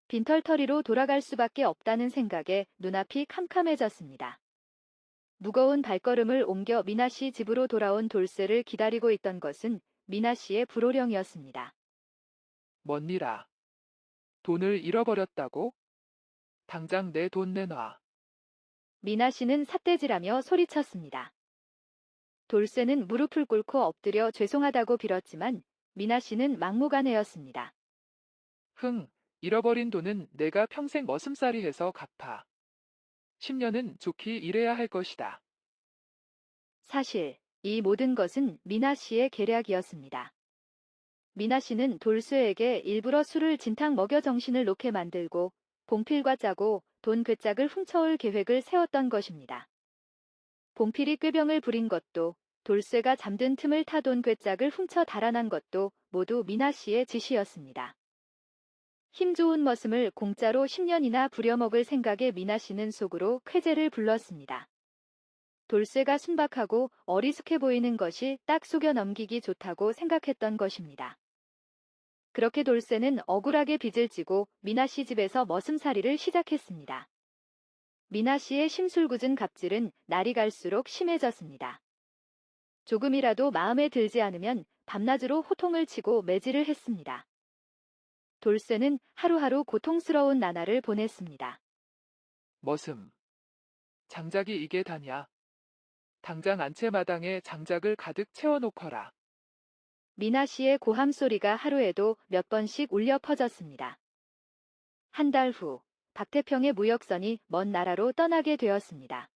빈털터리로 돌아갈 수밖에 없다는 생각에 눈앞이 캄캄해졌습니다. 무거운 발걸음을 옮겨 미나 씨 집으로 돌아온 돌쇠를 기다리고 있던 것은 미나 씨의 불호령이었습니다. 뭔일아? 돈을 잃어버렸다고? 당장 내 돈 내놔. 미나 씨는 삿대질하며 소리쳤습니다. 돌쇠는 무릎을 꿇고 엎드려 죄송하다고 빌었지만 미나 씨는 막무가내였습니다. 잃어버린 돈은 내가 평생 머슴살이 해서 갚아. 10년은 좋게 일해야 할 것이다. 사실 이 모든 것은 미나 씨의 계략이었습니다. 미나 씨는 돌쇠에게 일부러 술을 진탕 먹여 정신을 놓게 만들고 봉필과 짜고 돈 괴짝을 훔쳐올 계획을 세웠던 것입니다. 봉필이 꾀병을 부린 것도 돌쇠가 잠든 틈을 타 돈 괴짝을 훔쳐 달아난 것도 모두 미나 씨의 지시였습니다. 힘 좋은 머슴을 공짜로 10년이나 부려먹을 생각에 미나 씨는 속으로 쾌재를 불렀습니다. 돌쇠가 순박하고 어리숙해 보이는 것이 딱 속여 넘기기 좋다고 생각했던 것입니다. 그렇게 돌쇠는 억울하게 빚을 지고 미나 씨 집에서 머슴살이를 시작했습니다. 미나 씨의 심술궂은 갑질은 날이 갈수록 심해졌습니다. 조금이라도 마음에 들지 않으면 밤낮으로 호통을 치고 매질을 했습니다. 돌쇠는 하루하루 고통스러운 나날을 보냈습니다. 머슴. 장작이 이게 다냐. 당장 안채마당에 장작을 가득 채워놓거라. 미나 씨의 고함 소리가 하루에도 몇 번씩 울려 퍼졌습니다. 한 달 후, 박태평의 무역선이 먼 나라로 떠나게 되었습니다.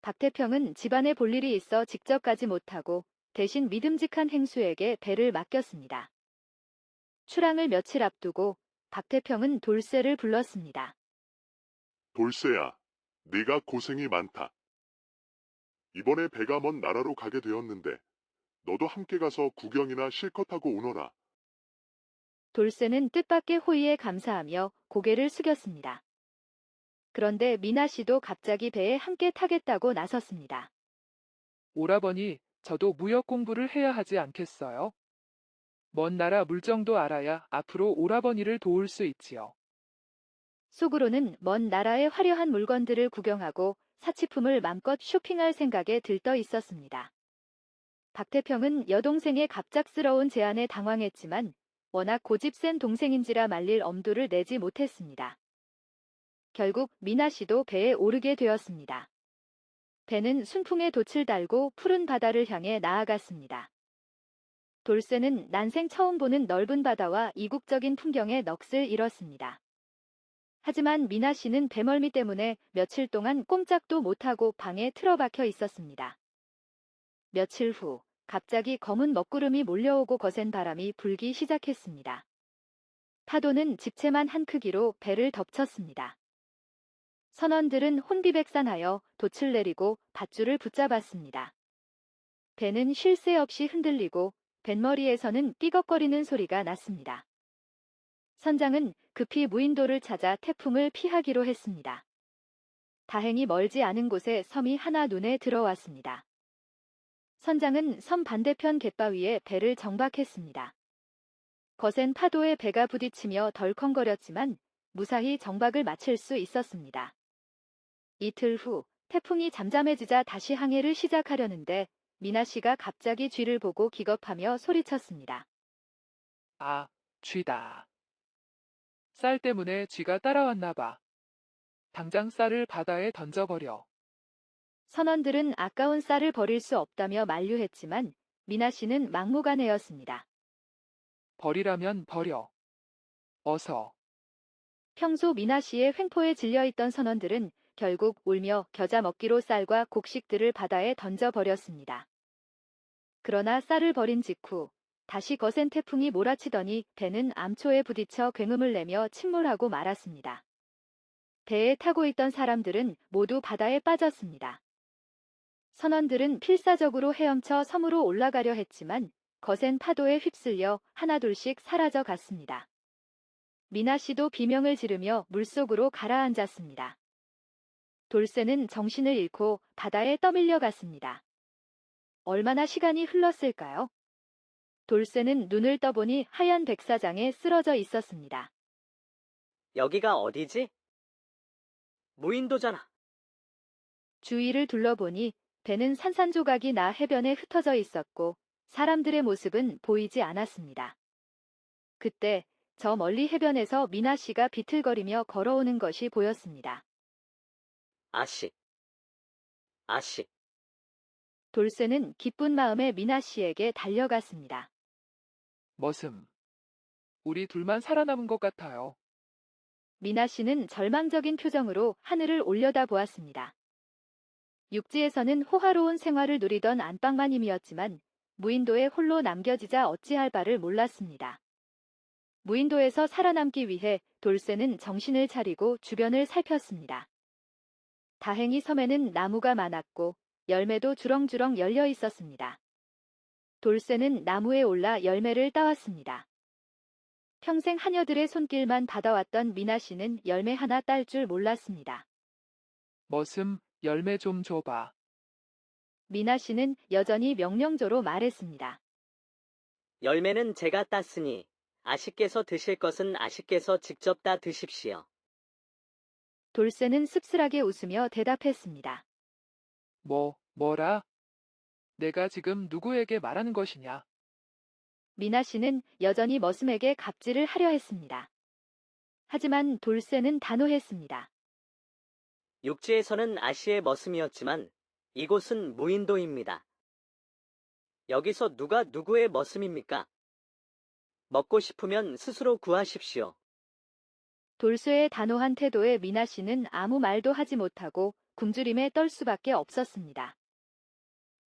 박태평은 집안에 볼 일이 있어 직접 가지 못하고 대신 믿음직한 행수에게 배를 맡겼습니다. 출항을 며칠 앞두고 박태평은 돌쇠를 불렀습니다. 돌쇠야, 네가 고생이 많다. 이번에 배가 먼 나라로 가게 되었는데 너도 함께 가서 구경이나 실컷 하고 오너라. 돌쇠는 뜻밖의 호의에 감사하며 고개를 숙였습니다. 그런데 미나 씨도 갑자기 배에 함께 타겠다고 나섰습니다. 오라버니, 저도 무역 공부를 해야 하지 않겠어요? 먼 나라 물정도 알아야 앞으로 오라버니를 도울 수 있지요. 속으로는 먼 나라의 화려한 물건들을 구경하고 사치품을 맘껏 쇼핑할 생각에 들떠 있었습니다. 박태평은 여동생의 갑작스러운 제안에 당황했지만 워낙 고집센 동생인지라 말릴 엄두를 내지 못했습니다. 결국 미나 씨도 배에 오르게 되었습니다. 배는 순풍에 돛을 달고 푸른 바다를 향해 나아갔습니다. 돌쇠는 난생 처음 보는 넓은 바다와 이국적인 풍경에 넋을 잃었습니다. 하지만 미나 씨는 배멀미 때문에 며칠 동안 꼼짝도 못하고 방에 틀어박혀 있었습니다. 며칠 후 갑자기 검은 먹구름이 몰려오고 거센 바람이 불기 시작했습니다. 파도는 집채만 한 크기로 배를 덮쳤습니다. 선원들은 혼비백산하여 돛을 내리고 밧줄을 붙잡았습니다. 배는 쉴 새 없이 흔들리고 뱃머리에서는 삐걱거리는 소리가 났습니다. 선장은 급히 무인도를 찾아 태풍을 피하기로 했습니다. 다행히 멀지 않은 곳에 섬이 하나 눈에 들어왔습니다. 선장은 섬 반대편 갯바위에 배를 정박했습니다. 거센 파도에 배가 부딪히며 덜컹거렸지만 무사히 정박을 마칠 수 있었습니다. 이틀 후 태풍이 잠잠해지자 다시 항해를 시작하려는데 미나 씨가 갑자기 쥐를 보고 기겁하며 소리쳤습니다. 아, 쥐다. 쌀 때문에 쥐가 따라왔나 봐. 당장 쌀을 바다에 던져버려. 선원들은 아까운 쌀을 버릴 수 없다며 만류했지만 미나 씨는 막무가내였습니다. 버리라면 버려. 어서. 평소 미나 씨의 횡포에 질려있던 선원들은 결국 울며 겨자 먹기로 쌀과 곡식들을 바다에 던져버렸습니다. 그러나 쌀을 버린 직후 다시 거센 태풍이 몰아치더니 배는 암초에 부딪혀 굉음을 내며 침몰하고 말았습니다. 배에 타고 있던 사람들은 모두 바다에 빠졌습니다. 선원들은 필사적으로 헤엄쳐 섬으로 올라가려 했지만 거센 파도에 휩쓸려 하나둘씩 사라져 갔습니다. 미나 씨도 비명을 지르며 물속으로 가라앉았습니다. 돌쇠는 정신을 잃고 바다에 떠밀려 갔습니다. 얼마나 시간이 흘렀을까요? 돌쇠는 눈을 떠보니 하얀 백사장에 쓰러져 있었습니다. 여기가 어디지? 무인도잖아. 주위를 둘러보니 배는 산산조각이 나 해변에 흩어져 있었고 사람들의 모습은 보이지 않았습니다. 그때 저 멀리 해변에서 미나 씨가 비틀거리며 걸어오는 것이 보였습니다. 아씨. 아씨. 돌쇠는 기쁜 마음에 미나 씨에게 달려갔습니다. 머슴. 우리 둘만 살아남은 것 같아요. 미나 씨는 절망적인 표정으로 하늘을 올려다 보았습니다. 육지에서는 호화로운 생활을 누리던 안방마님이었지만 무인도에 홀로 남겨지자 어찌할 바를 몰랐습니다. 무인도에서 살아남기 위해 돌쇠는 정신을 차리고 주변을 살폈습니다. 다행히 섬에는 나무가 많았고 열매도 주렁주렁 열려 있었습니다. 돌쇠는 나무에 올라 열매를 따왔습니다. 평생 하녀들의 손길만 받아왔던 미나 씨는 열매 하나 딸 줄 몰랐습니다. 머슴, 열매 좀 줘봐. 미나 씨는 여전히 명령조로 말했습니다. 열매는 제가 땄으니 아씨께서 드실 것은 아씨께서 직접 따 드십시오. 돌쇠는 씁쓸하게 웃으며 대답했습니다. 뭐라? 내가 지금 누구에게 말하는 것이냐? 미나 씨는 여전히 머슴에게 갑질을 하려 했습니다. 하지만 돌쇠는 단호했습니다. 육지에서는 아씨의 머슴이었지만 이곳은 무인도입니다. 여기서 누가 누구의 머슴입니까? 먹고 싶으면 스스로 구하십시오. 돌쇠의 단호한 태도에 미나 씨는 아무 말도 하지 못하고 굶주림에 떨 수밖에 없었습니다.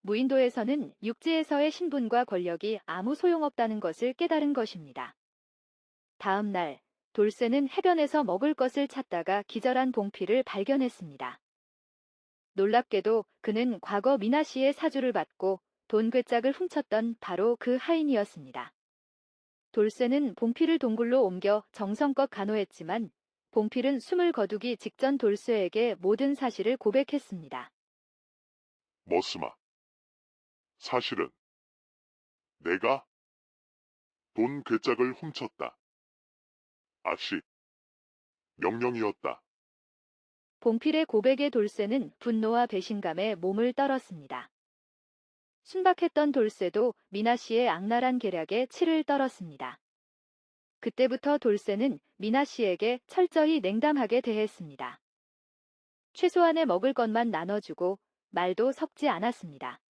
무인도에서는 육지에서의 신분과 권력이 아무 소용없다는 것을 깨달은 것입니다. 다음 날, 돌쇠는 해변에서 먹을 것을 찾다가 기절한 봉피를 발견했습니다. 놀랍게도 그는 과거 미나 씨의 사주를 받고 돈 괴짝을 훔쳤던 바로 그 하인이었습니다. 돌쇠는 봉필을 동굴로 옮겨 정성껏 간호했지만 봉필은 숨을 거두기 직전 돌쇠에게 모든 사실을 고백했습니다. 머스마. 사실은 내가 돈 괴짝을 훔쳤다. 아씨, 명령이었다. 봉필의 고백에 돌쇠는 분노와 배신감에 몸을 떨었습니다. 순박했던 돌쇠도 미나 씨의 악랄한 계략에 치를 떨었습니다. 그때부터 돌쇠는 미나 씨에게 철저히 냉담하게 대했습니다. 최소한의 먹을 것만 나눠주고 말도 섞지 않았습니다.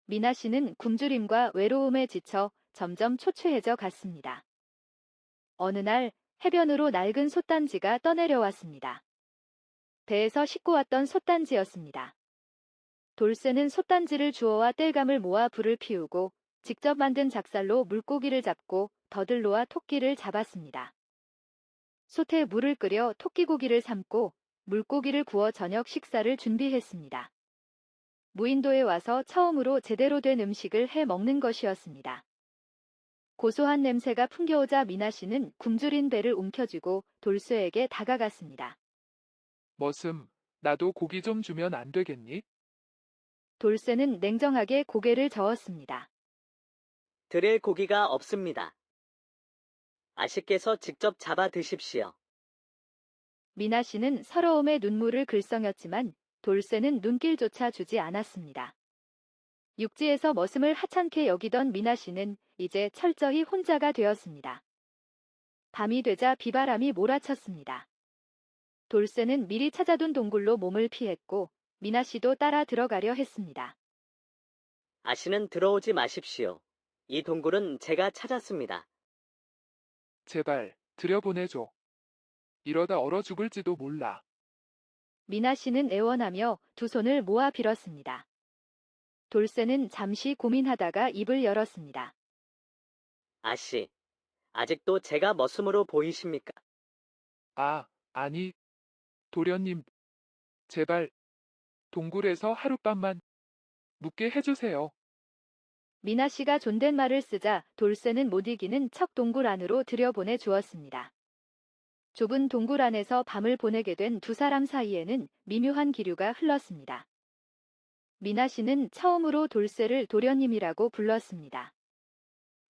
미나 씨는 굶주림과 외로움에 지쳐 점점 초췌해져 갔습니다. 어느 날 해변으로 낡은 솥단지가 떠내려왔습니다. 배에서 싣고 왔던 솥단지였습니다. 돌쇠는 솥단지를 주워와 땔감을 모아 불을 피우고 직접 만든 작살로 물고기를 잡고 더들로와 토끼를 잡았습니다. 솥에 물을 끓여 토끼고기를 삶고 물고기를 구워 저녁 식사를 준비했습니다. 무인도에 와서 처음으로 제대로 된 음식을 해 먹는 것이었습니다. 고소한 냄새가 풍겨오자 미나 씨는 굶주린 배를 움켜쥐고 돌쇠에게 다가갔습니다. 머슴, 나도 고기 좀 주면 안 되겠니? 돌쇠는 냉정하게 고개를 저었습니다. 드릴 고기가 없습니다. 아씨께서 직접 잡아 드십시오. 미나 씨는 서러움에 눈물을 글썽였지만 돌쇠는 눈길조차 주지 않았습니다. 육지에서 머슴을 하찮게 여기던 미나 씨는 이제 철저히 혼자가 되었습니다. 밤이 되자 비바람이 몰아쳤습니다. 돌쇠는 미리 찾아둔 동굴로 몸을 피했고 미나 씨도 따라 들어가려 했습니다. 아씨는 들어오지 마십시오. 이 동굴은 제가 찾았습니다. 제발, 들여보내줘. 이러다 얼어 죽을지도 몰라. 미나 씨는 애원하며 두 손을 모아 빌었습니다. 돌쇠는 잠시 고민하다가 입을 열었습니다. 아씨, 아직도 제가 머슴으로 보이십니까? 아, 아니, 도련님, 제발, 동굴에서 하룻밤만 묵게 해주세요. 미나 씨가 존댓말을 쓰자 돌쇠는 못 이기는 척 동굴 안으로 들여보내 주었습니다. 좁은 동굴 안에서 밤을 보내게 된 두 사람 사이에는 미묘한 기류가 흘렀습니다. 미나 씨는 처음으로 돌쇠를 도련님이라고 불렀습니다.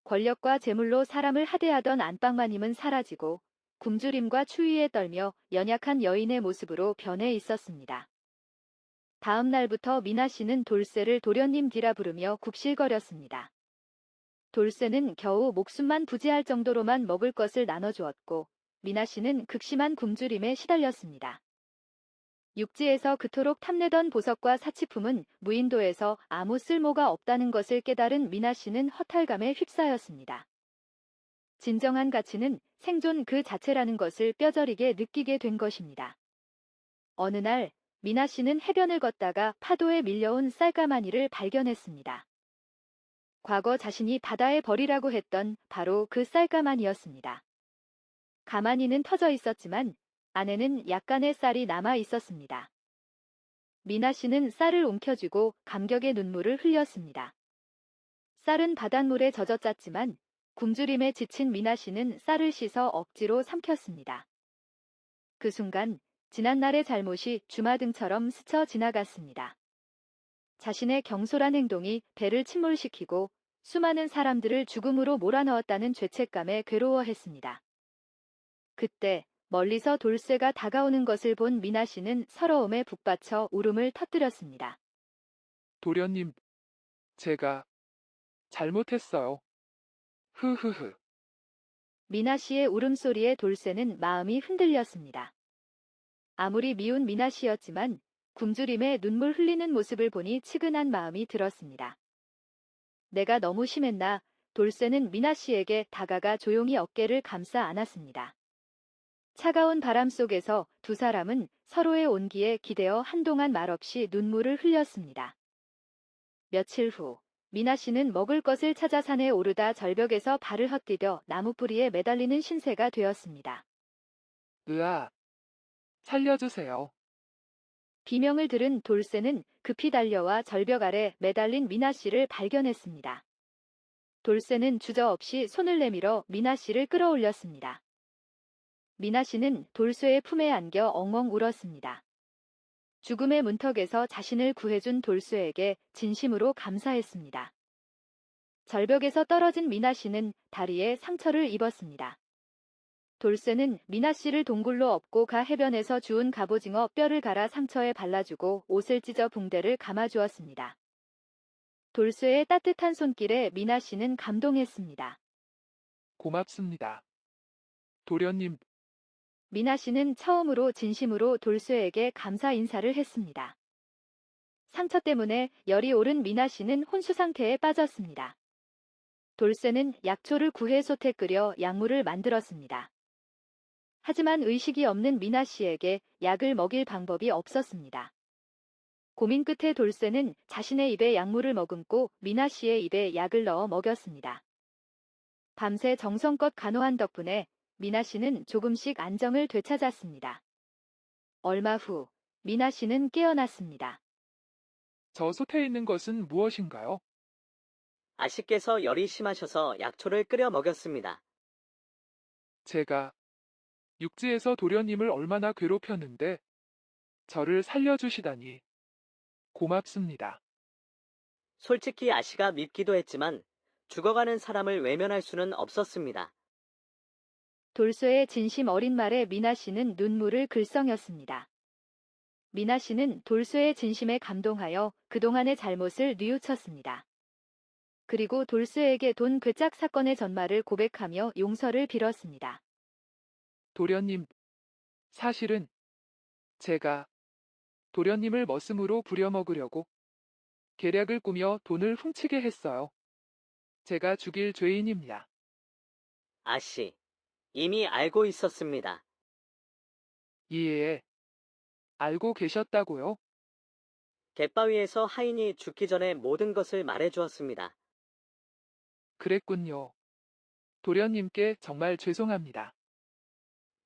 권력과 재물로 사람을 하대하던 안방마님은 사라지고 굶주림과 추위에 떨며 연약한 여인의 모습으로 변해 있었습니다. 다음 날부터 미나 씨는 돌쇠를 도련님 뒤라 부르며 굽실거렸습니다. 돌쇠는 겨우 목숨만 부지할 정도로만 먹을 것을 나눠주었고 미나 씨는 극심한 굶주림에 시달렸습니다. 육지에서 그토록 탐내던 보석과 사치품은 무인도에서 아무 쓸모가 없다는 것을 깨달은 미나 씨는 허탈감에 휩싸였습니다. 진정한 가치는 생존 그 자체라는 것을 뼈저리게 느끼게 된 것입니다. 어느 날 미나 씨는 해변을 걷다가 파도에 밀려온 쌀가마니를 발견했습니다. 과거 자신이 바다에 버리라고 했던 바로 그 쌀가마니였습니다. 가마니는 터져 있었지만 안에는 약간의 쌀이 남아 있었습니다. 미나 씨는 쌀을 움켜쥐고 감격의 눈물을 흘렸습니다. 쌀은 바닷물에 젖어 짰지만 굶주림에 지친 미나 씨는 쌀을 씻어 억지로 삼켰습니다. 그 순간 지난날의 잘못이 주마등처럼 스쳐 지나갔습니다. 자신의 경솔한 행동이 배를 침몰시키고 수많은 사람들을 죽음으로 몰아넣었다는 죄책감에 괴로워했습니다. 그때 멀리서 돌쇠가 다가오는 것을 본 미나 씨는 서러움에 북받쳐 울음을 터뜨렸습니다. 도련님, 제가 잘못했어요. 흐흐흐. 미나 씨의 울음소리에 돌쇠는 마음이 흔들렸습니다. 아무리 미운 미나 씨였지만 굶주림에 눈물 흘리는 모습을 보니 측은한 마음이 들었습니다. 내가 너무 심했나? 돌쇠는 미나 씨에게 다가가 조용히 어깨를 감싸 안았습니다. 차가운 바람 속에서 두 사람은 서로의 온기에 기대어 한동안 말없이 눈물을 흘렸습니다. 며칠 후, 미나 씨는 먹을 것을 찾아 산에 오르다 절벽에서 발을 헛디뎌 나무뿌리에 매달리는 신세가 되었습니다. 으아. 살려주세요. 비명을 들은 돌쇠는 급히 달려와 절벽 아래 매달린 미나 씨를 발견했습니다. 돌쇠는 주저없이 손을 내밀어 미나 씨를 끌어올렸습니다. 미나 씨는 돌쇠의 품에 안겨 엉엉 울었습니다. 죽음의 문턱에서 자신을 구해준 돌쇠에게 진심으로 감사했습니다. 절벽에서 떨어진 미나 씨는 다리에 상처를 입었습니다. 돌쇠는 미나 씨를 동굴로 업고 가 해변에서 주운 갑오징어 뼈를 갈아 상처에 발라주고 옷을 찢어 붕대를 감아주었습니다. 돌쇠의 따뜻한 손길에 미나 씨는 감동했습니다. 고맙습니다. 도련님, 미나 씨는 처음으로 진심으로 돌쇠에게 감사 인사를 했습니다. 상처 때문에 열이 오른 미나 씨는 혼수 상태에 빠졌습니다. 돌쇠는 약초를 구해 솥에 끓여 약물을 만들었습니다. 하지만 의식이 없는 미나 씨에게 약을 먹일 방법이 없었습니다. 고민 끝에 돌쇠는 자신의 입에 약물을 머금고 미나 씨의 입에 약을 넣어 먹였습니다. 밤새 정성껏 간호한 덕분에 미나 씨는 조금씩 안정을 되찾았습니다. 얼마 후, 미나 씨는 깨어났습니다. 저 솥에 있는 것은 무엇인가요? 아씨께서 열이 심하셔서 약초를 끓여 먹였습니다. 제가 육지에서 도련님을 얼마나 괴롭혔는데 저를 살려주시다니 고맙습니다. 솔직히 아씨가 밉기도 했지만 죽어가는 사람을 외면할 수는 없었습니다. 돌쇠의 진심 어린 말에 미나 씨는 눈물을 글썽였습니다. 미나 씨는 돌쇠의 진심에 감동하여 그동안의 잘못을 뉘우쳤습니다. 그리고 돌쇠에게 돈 괴짝 사건의 전말을 고백하며 용서를 빌었습니다. 도련님, 사실은 제가 도련님을 머슴으로 부려먹으려고 계략을 꾸며 돈을 훔치게 했어요. 제가 죽일 죄인입니다. 아씨, 이미 알고 있었습니다. 예, 알고 계셨다고요? 갯바위에서 하인이 죽기 전에 모든 것을 말해주었습니다. 그랬군요. 도련님께 정말 죄송합니다.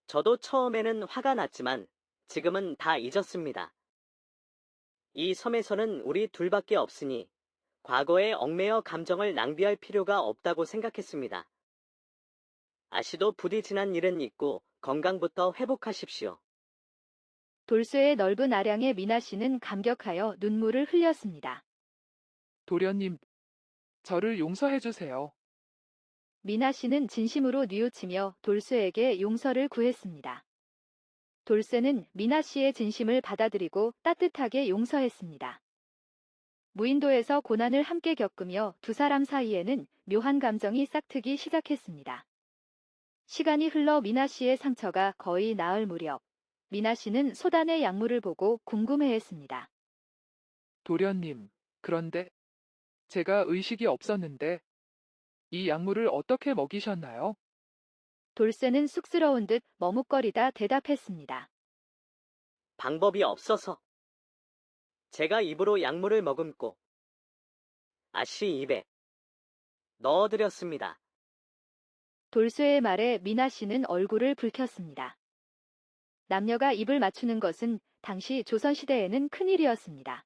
저도 처음에는 화가 났지만 지금은 다 잊었습니다. 이 섬에서는 우리 둘밖에 없으니 과거에 얽매여 감정을 낭비할 필요가 없다고 생각했습니다. 아씨도 부디 지난 일은 잊고 건강부터 회복하십시오. 돌쇠의 넓은 아량에 미나 씨는 감격하여 눈물을 흘렸습니다. 도련님, 저를 용서해 주세요. 미나 씨는 진심으로 뉘우치며 돌쇠에게 용서를 구했습니다. 돌쇠는 미나 씨의 진심을 받아들이고 따뜻하게 용서했습니다. 무인도에서 고난을 함께 겪으며 두 사람 사이에는 묘한 감정이 싹트기 시작했습니다. 시간이 흘러 미나 씨의 상처가 거의 나을 무렵, 미나 씨는 소단의 약물을 보고 궁금해했습니다. 도련님, 그런데 제가 의식이 없었는데 이 약물을 어떻게 먹이셨나요? 돌쇠는 쑥스러운 듯 머뭇거리다 대답했습니다. 방법이 없어서 제가 입으로 약물을 머금고 아씨 입에 넣어드렸습니다. 돌쇠의 말에 미나 씨는 얼굴을 붉혔습니다. 남녀가 입을 맞추는 것은 당시 조선시대에는 큰일이었습니다.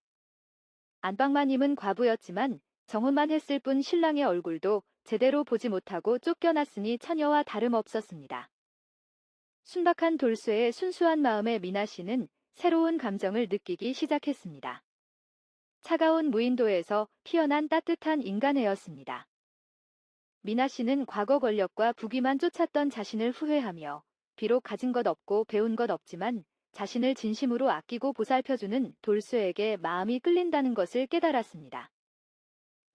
안방마님은 과부였지만 정혼만 했을 뿐 신랑의 얼굴도 제대로 보지 못하고 쫓겨났으니 처녀와 다름없었습니다. 순박한 돌쇠의 순수한 마음에 미나 씨는 새로운 감정을 느끼기 시작했습니다. 차가운 무인도에서 피어난 따뜻한 인간애였습니다. 미나 씨는 과거 권력과 부귀만 쫓았던 자신을 후회하며 비록 가진 것 없고 배운 것 없지만 자신을 진심으로 아끼고 보살펴주는 돌쇠에게 마음이 끌린다는 것을 깨달았습니다.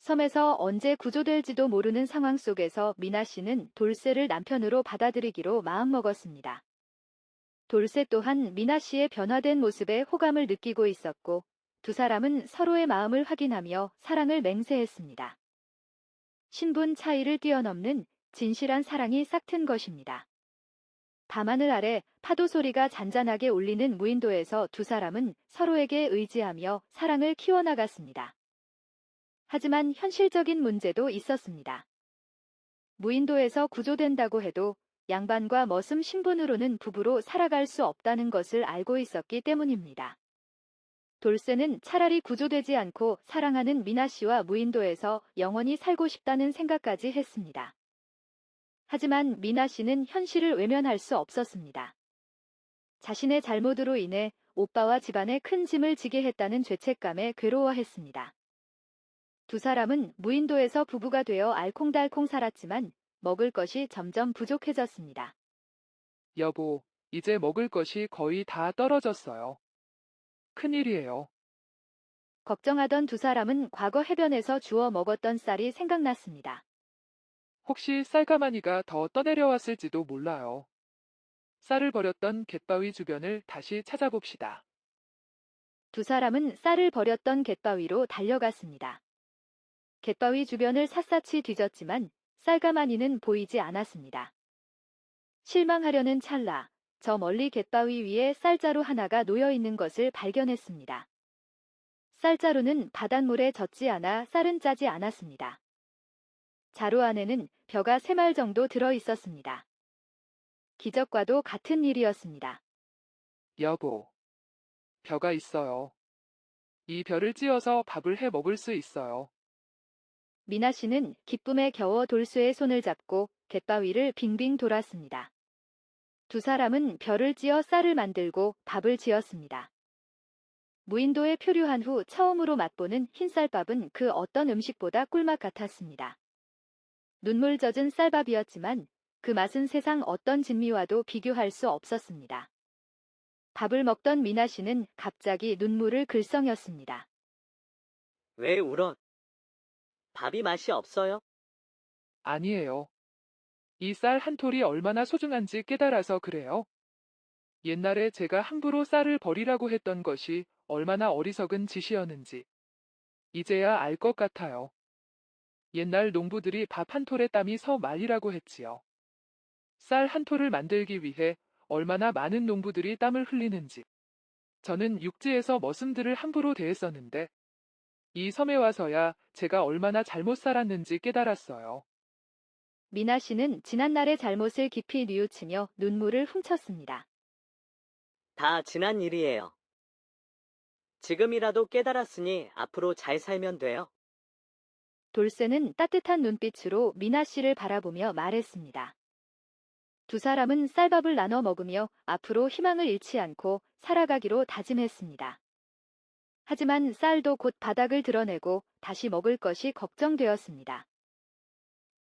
섬에서 언제 구조될지도 모르는 상황 속에서 미나 씨는 돌쇠를 남편으로 받아들이기로 마음먹었습니다. 돌쇠 또한 미나 씨의 변화된 모습에 호감을 느끼고 있었고, 두 사람은 서로의 마음을 확인하며 사랑을 맹세했습니다. 신분 차이를 뛰어넘는 진실한 사랑이 싹튼 것입니다. 밤하늘 아래 파도 소리가 잔잔하게 울리는 무인도에서 두 사람은 서로에게 의지하며 사랑을 키워나갔습니다. 하지만 현실적인 문제도 있었습니다. 무인도에서 구조된다고 해도 양반과 머슴 신분으로는 부부로 살아갈 수 없다는 것을 알고 있었기 때문입니다. 돌쇠는 차라리 구조되지 않고 사랑하는 미나 씨와 무인도에서 영원히 살고 싶다는 생각까지 했습니다. 하지만 미나 씨는 현실을 외면할 수 없었습니다. 자신의 잘못으로 인해 오빠와 집안에 큰 짐을 지게 했다는 죄책감에 괴로워했습니다. 두 사람은 무인도에서 부부가 되어 알콩달콩 살았지만 먹을 것이 점점 부족해졌습니다. 여보, 이제 먹을 것이 거의 다 떨어졌어요. 큰일이에요. 걱정하던 두 사람은 과거 해변에서 주워 먹었던 쌀이 생각났습니다. 혹시 쌀가마니가 더 떠내려왔을지도 몰라요. 쌀을 버렸던 갯바위 주변을 다시 찾아봅시다. 두 사람은 쌀을 버렸던 갯바위로 달려갔습니다. 갯바위 주변을 샅샅이 뒤졌지만 쌀가마니는 보이지 않았습니다. 실망하려는 찰나, 저 멀리 갯바위 위에 쌀자루 하나가 놓여 있는 것을 발견했습니다. 쌀자루는 바닷물에 젖지 않아 쌀은 짜지 않았습니다. 자루 안에는 벼가 3말 정도 들어 있었습니다. 기적과도 같은 일이었습니다. 여보, 벼가 있어요. 이 벼를 찧어서 밥을 해 먹을 수 있어요. 미나 씨는 기쁨에 겨워 돌쇠의 손을 잡고 갯바위를 빙빙 돌았습니다. 두 사람은 벼를 찧어 쌀을 만들고 밥을 지었습니다. 무인도에 표류한 후 처음으로 맛보는 흰쌀밥은 그 어떤 음식보다 꿀맛 같았습니다. 눈물 젖은 쌀밥이었지만 그 맛은 세상 어떤 진미와도 비교할 수 없었습니다. 밥을 먹던 미나 씨는 갑자기 눈물을 글썽였습니다. 왜 울어? 밥이 맛이 없어요? 아니에요. 이 쌀 한 톨이 얼마나 소중한지 깨달아서 그래요. 옛날에 제가 함부로 쌀을 버리라고 했던 것이 얼마나 어리석은 짓이었는지 이제야 알 것 같아요. 옛날 농부들이 밥 한 톨에 땀이 서 말이라고 했지요. 쌀 한 톨을 만들기 위해 얼마나 많은 농부들이 땀을 흘리는지. 저는 육지에서 머슴들을 함부로 대했었는데 이 섬에 와서야 제가 얼마나 잘못 살았는지 깨달았어요. 미나 씨는 지난날의 잘못을 깊이 뉘우치며 눈물을 훔쳤습니다. 다 지난 일이에요. 지금이라도 깨달았으니 앞으로 잘 살면 돼요. 돌쇠는 따뜻한 눈빛으로 미나 씨를 바라보며 말했습니다. 두 사람은 쌀밥을 나눠 먹으며 앞으로 희망을 잃지 않고 살아가기로 다짐했습니다. 하지만 쌀도 곧 바닥을 드러내고 다시 먹을 것이 걱정되었습니다.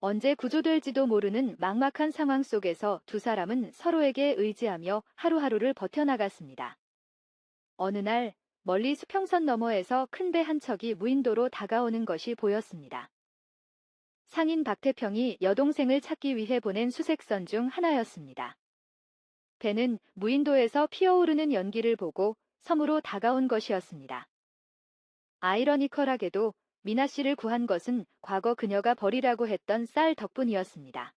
언제 구조될지도 모르는 막막한 상황 속에서 두 사람은 서로에게 의지하며 하루하루를 버텨나갔습니다. 어느 날 멀리 수평선 너머에서 큰 배 한 척이 무인도로 다가오는 것이 보였습니다. 상인 박태평이 여동생을 찾기 위해 보낸 수색선 중 하나였습니다. 배는 무인도에서 피어오르는 연기를 보고 섬으로 다가온 것이었습니다. 아이러니컬하게도 미나 씨를 구한 것은 과거 그녀가 버리라고 했던 쌀 덕분이었습니다.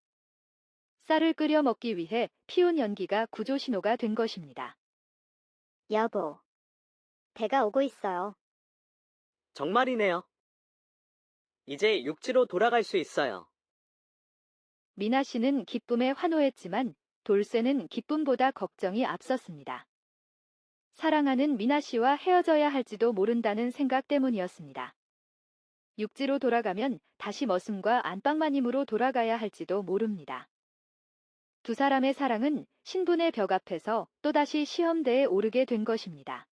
쌀을 끓여 먹기 위해 피운 연기가 구조 신호가 된 것입니다. 여보, 배가 오고 있어요. 정말이네요. 이제 육지로 돌아갈 수 있어요. 미나 씨는 기쁨에 환호했지만 돌쇠는 기쁨보다 걱정이 앞섰습니다. 사랑하는 미나 씨와 헤어져야 할지도 모른다는 생각 때문이었습니다. 육지로 돌아가면 다시 머슴과 안방마님으로 돌아가야 할지도 모릅니다. 두 사람의 사랑은 신분의 벽 앞에서 또다시 시험대에 오르게 된 것입니다.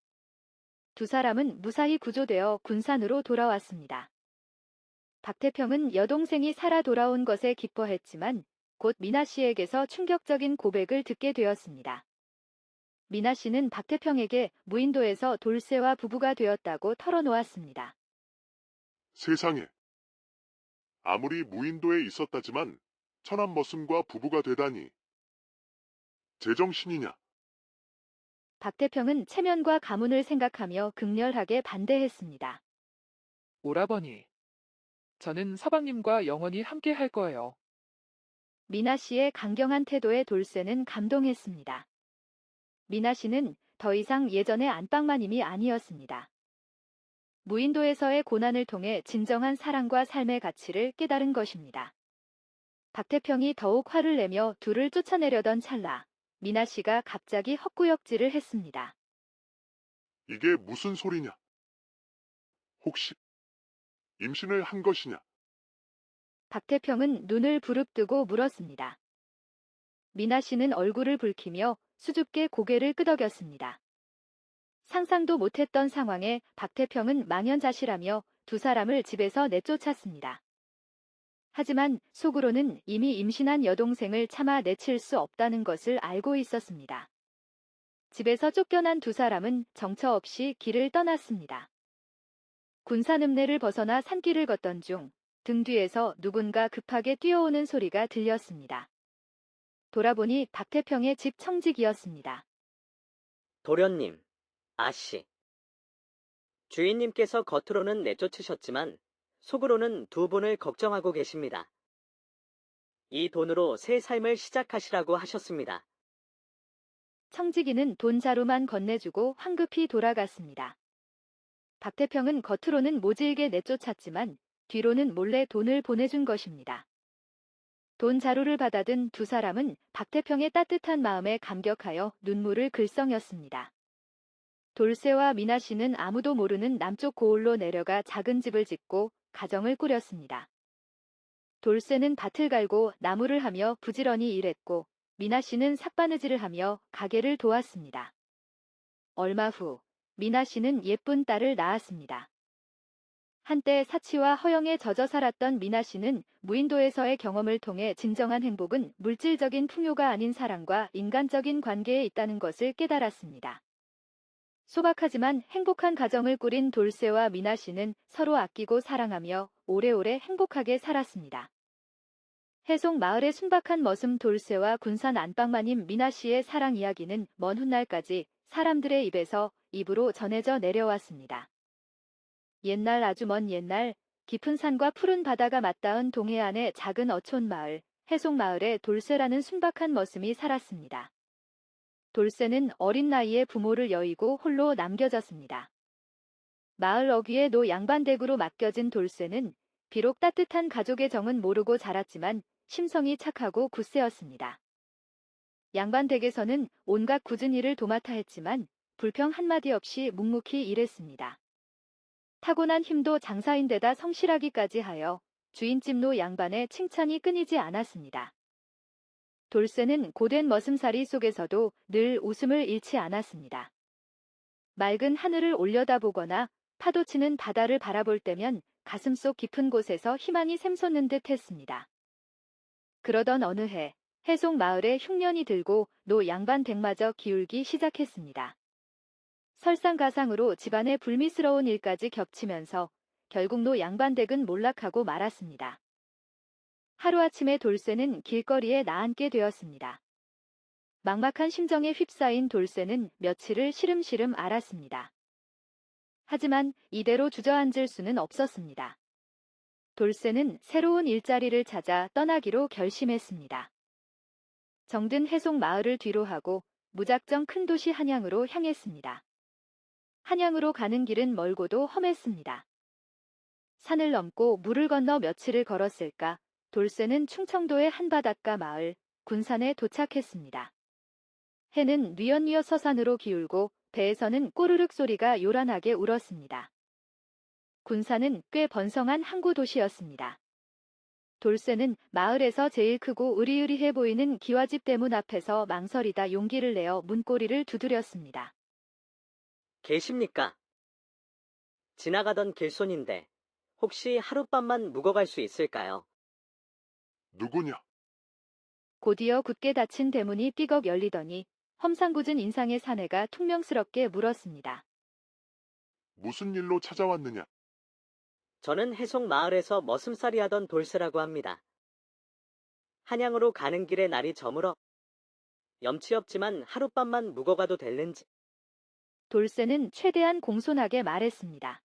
두 사람은 무사히 구조되어 군산으로 돌아왔습니다. 박태평은 여동생이 살아 돌아온 것에 기뻐했지만 곧 미나 씨에게서 충격적인 고백을 듣게 되었습니다. 미나 씨는 박태평에게 무인도에서 돌쇠와 부부가 되었다고 털어놓았습니다. 세상에, 아무리 무인도에 있었다지만 천안 머슴과 부부가 되다니. 제정신이냐? 박태평은 체면과 가문을 생각하며 극렬하게 반대했습니다. 오라버니. 저는 서방님과 영원히 함께 할 거예요. 미나 씨의 강경한 태도에 돌쇠는 감동했습니다. 미나 씨는 더 이상 예전의 안방마님이 아니었습니다. 무인도에서의 고난을 통해 진정한 사랑과 삶의 가치를 깨달은 것입니다. 박태평이 더욱 화를 내며 둘을 쫓아내려던 찰나, 미나 씨가 갑자기 헛구역질을 했습니다. 이게 무슨 소리냐? 혹시 임신을 한 것이냐? 박태평은 눈을 부릅뜨고 물었습니다. 미나 씨는 얼굴을 붉히며 수줍게 고개를 끄덕였습니다. 상상도 못했던 상황에 박태평은 망연자실하며 두 사람을 집에서 내쫓았습니다. 하지만 속으로는 이미 임신한 여동생을 차마 내칠 수 없다는 것을 알고 있었습니다. 집에서 쫓겨난 두 사람은 정처 없이 길을 떠났습니다. 군산 읍내를 벗어나 산길을 걷던 중 등 뒤에서 누군가 급하게 뛰어오는 소리가 들렸습니다. 돌아보니 박태평의 집 청직이었습니다. 도련님, 아씨. 주인님께서 겉으로는 내쫓으셨지만 속으로는 두 분을 걱정하고 계십니다. 이 돈으로 새 삶을 시작하시라고 하셨습니다. 청지기는 돈 자루만 건네주고 황급히 돌아갔습니다. 박태평은 겉으로는 모질게 내쫓았지만 뒤로는 몰래 돈을 보내준 것입니다. 돈 자루를 받아든 두 사람은 박태평의 따뜻한 마음에 감격하여 눈물을 글썽였습니다. 돌쇠와 미나 씨는 아무도 모르는 남쪽 고을로 내려가 작은 집을 짓고 가정을 꾸렸습니다. 돌쇠는 밭을 갈고 나무를 하며 부지런히 일했고 미나 씨는 삭바느질을 하며 가게를 도왔습니다. 얼마 후 미나 씨는 예쁜 딸을 낳았습니다. 한때 사치와 허영에 젖어 살았던 미나 씨는 무인도에서의 경험을 통해 진정한 행복은 물질적인 풍요가 아닌 사랑과 인간적인 관계에 있다는 것을 깨달았습니다. 소박하지만 행복한 가정을 꾸린 돌쇠와 미나 씨는 서로 아끼고 사랑하며 오래오래 행복하게 살았습니다. 해송 마을의 순박한 머슴 돌쇠와 군산 안방마님 미나 씨의 사랑 이야기는 먼 훗날까지 사람들의 입에서 입으로 전해져 내려왔습니다. 옛날 아주 먼 옛날 깊은 산과 푸른 바다가 맞닿은 동해안의 작은 어촌 마을, 해송 마을에 돌쇠라는 순박한 머슴이 살았습니다. 돌쇠는 어린 나이에 부모를 여의고 홀로 남겨졌습니다. 마을 어귀에 노 양반댁으로 맡겨진 돌쇠는 비록 따뜻한 가족의 정은 모르고 자랐지만 심성이 착하고 굳세었습니다. 양반댁에서는 온갖 굳은 일을 도맡아 했지만 불평 한마디 없이 묵묵히 일했습니다. 타고난 힘도 장사인데다 성실하기까지 하여 주인집 노 양반의 칭찬이 끊이지 않았습니다. 돌쇠는 고된 머슴살이 속에서도 늘 웃음을 잃지 않았습니다. 맑은 하늘을 올려다보거나 파도치는 바다를 바라볼 때면 가슴속 깊은 곳에서 희망이 샘솟는 듯 했습니다. 그러던 어느 해 해송 마을에 흉년이 들고 노 양반 댁마저 기울기 시작했습니다. 설상가상으로 집안에 불미스러운 일까지 겹치면서 결국 노 양반 댁은 몰락하고 말았습니다. 하루아침에 돌쇠는 길거리에 나앉게 되었습니다. 막막한 심정에 휩싸인 돌쇠는 며칠을 시름시름 앓았습니다. 하지만 이대로 주저앉을 수는 없었습니다. 돌쇠는 새로운 일자리를 찾아 떠나기로 결심했습니다. 정든 해송 마을을 뒤로하고 무작정 큰 도시 한양으로 향했습니다. 한양으로 가는 길은 멀고도 험했습니다. 산을 넘고 물을 건너 며칠을 걸었을까 돌쇠는 충청도의 한 바닷가 마을 군산에 도착했습니다. 해는 뉘엿뉘엿 서산으로 기울고 배에서는 꼬르륵 소리가 요란하게 울었습니다. 군산은 꽤 번성한 항구 도시였습니다. 돌쇠는 마을에서 제일 크고 으리으리해 보이는 기와집 대문 앞에서 망설이다 용기를 내어 문고리를 두드렸습니다. 계십니까? 지나가던 길손인데 혹시 하룻밤만 묵어갈 수 있을까요? 누구냐? 곧이어 굳게 닫힌 대문이 삐걱 열리더니 험상궂은 인상의 사내가 퉁명스럽게 물었습니다. 무슨 일로 찾아왔느냐? 저는 해송 마을에서 머슴살이 하던 돌쇠라고 합니다. 한양으로 가는 길에 날이 저물어 염치 없지만 하룻밤만 묵어가도 될는지. 돌쇠는 최대한 공손하게 말했습니다.